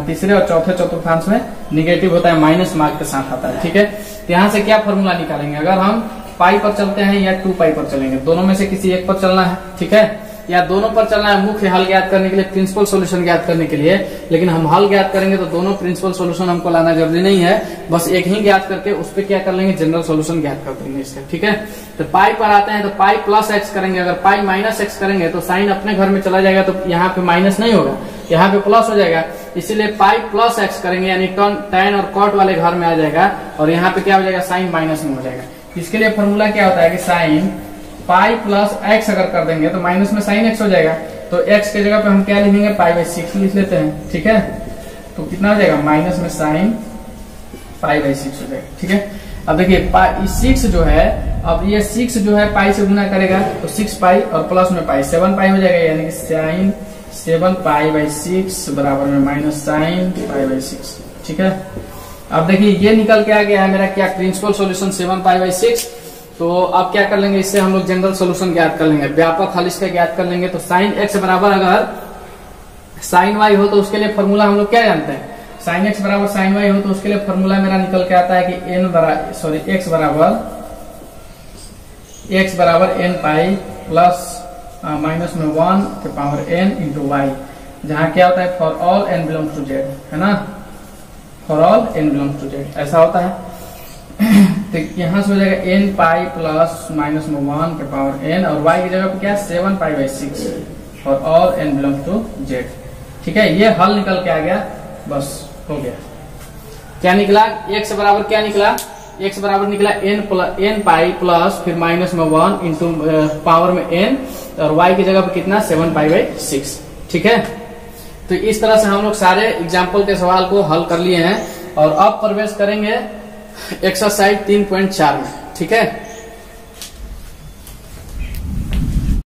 तीसरे और चौथे चतुर्थांश में निगेटिव होता है, माइनस मार्क के साथ आता है। ठीक है, तो यहाँ से क्या फॉर्मूला निकालेंगे, अगर हम पाई पर चलते हैं या 2 पाई पर चलेंगे, दोनों में से किसी एक पर चलना है। ठीक है, या दोनों पर चलना है मुख्य हल ज्ञात करने के लिए, प्रिंसिपल सॉल्यूशन ज्ञात करने के लिए। लेकिन हम हल ज्ञात करेंगे तो दोनों प्रिंसिपल सॉल्यूशन हमको लाना जरूरी नहीं है, बस एक ही ज्ञात करके उस पर क्या कर लेंगे जनरल सॉल्यूशन ज्ञात कर देंगे इसका। ठीक है, तो पाई पर आते हैं तो पाई प्लस एक्स करेंगे, अगर पाई माइनस एक्स करेंगे तो साइन अपने घर में चला जाएगा, तो यहाँ पे माइनस नहीं होगा, यहाँ पे प्लस हो जाएगा। इसीलिए पाई प्लस एक्स करेंगे यानी टैन और कॉट वाले घर में आ जाएगा, और यहाँ पे क्या हो जाएगा साइन माइनस में हो जाएगा। इसके लिए फॉर्मूला क्या होता है कि साइन पाई प्लस एक्स अगर कर देंगे तो माइनस में साइन एक्स हो जाएगा, तो एक्स की जगह पे हम क्या लिखेंगे पाई बाई 6 लिख लेते हैं। ठीक है, तो कितना हो जाएगा माइनस में साइन पाई बाई 6 हो जाएगा। ठीक है, अब देखिए पाई 6 जो है, अब ये 6 जो है पाई से गुना करेगा तो 6 पाई और प्लस में पाई 7 पाई हो जाएगा, यानी कि साइन 7 पाई बाई 6 बराबर में माइनस साइन पाई बाई 6। ठीक है, अब देखिए ये निकल के आ गया है मेरा क्या प्रिंसिपल सॉल्यूशन 7 पाई बाई 6। तो अब क्या कर लेंगे, इससे हम लोग जनरल सॉल्यूशन ज्ञात कर लेंगे, व्यापक हल इसका ज्ञात कर लेंगे। तो साइन एक्स बराबर अगर साइन वाई हो तो उसके लिए फॉर्मूला हम लोग क्या जानते हैं, साइन एक्स बराबर साइन वाई हो तो उसके लिए फॉर्मूला मेरा निकल के आता है कि एक्स बराबर एन पाई प्लस माइनस में 1 के पावर एन इंटू वाई, जहाँ क्या होता है for all n belongs to z, है ना, for all n belongs to z ऐसा होता है। तो यहाँ से हो जाएगा एन पाई प्लस माइनस में 1 के पावर एन, और वाई की जगह पे क्या 7 pi by 6 for all n belongs to z. ठीक है, ये हल निकल के आ गया, बस हो गया। क्या निकला, एक्स बराबर क्या निकला, एक्स बराबर निकला एन पाई प्लस फिर माइनस में 1 इंटू पावर में एन, और वाई की जगह पे कितना 7 पाई बाई 6। ठीक है, तो इस तरह से हम लोग सारे एग्जाम्पल के सवाल को हल कर लिए हैं, और अब प्रवेश करेंगे एक्सरसाइज 3.4 में। ठीक है,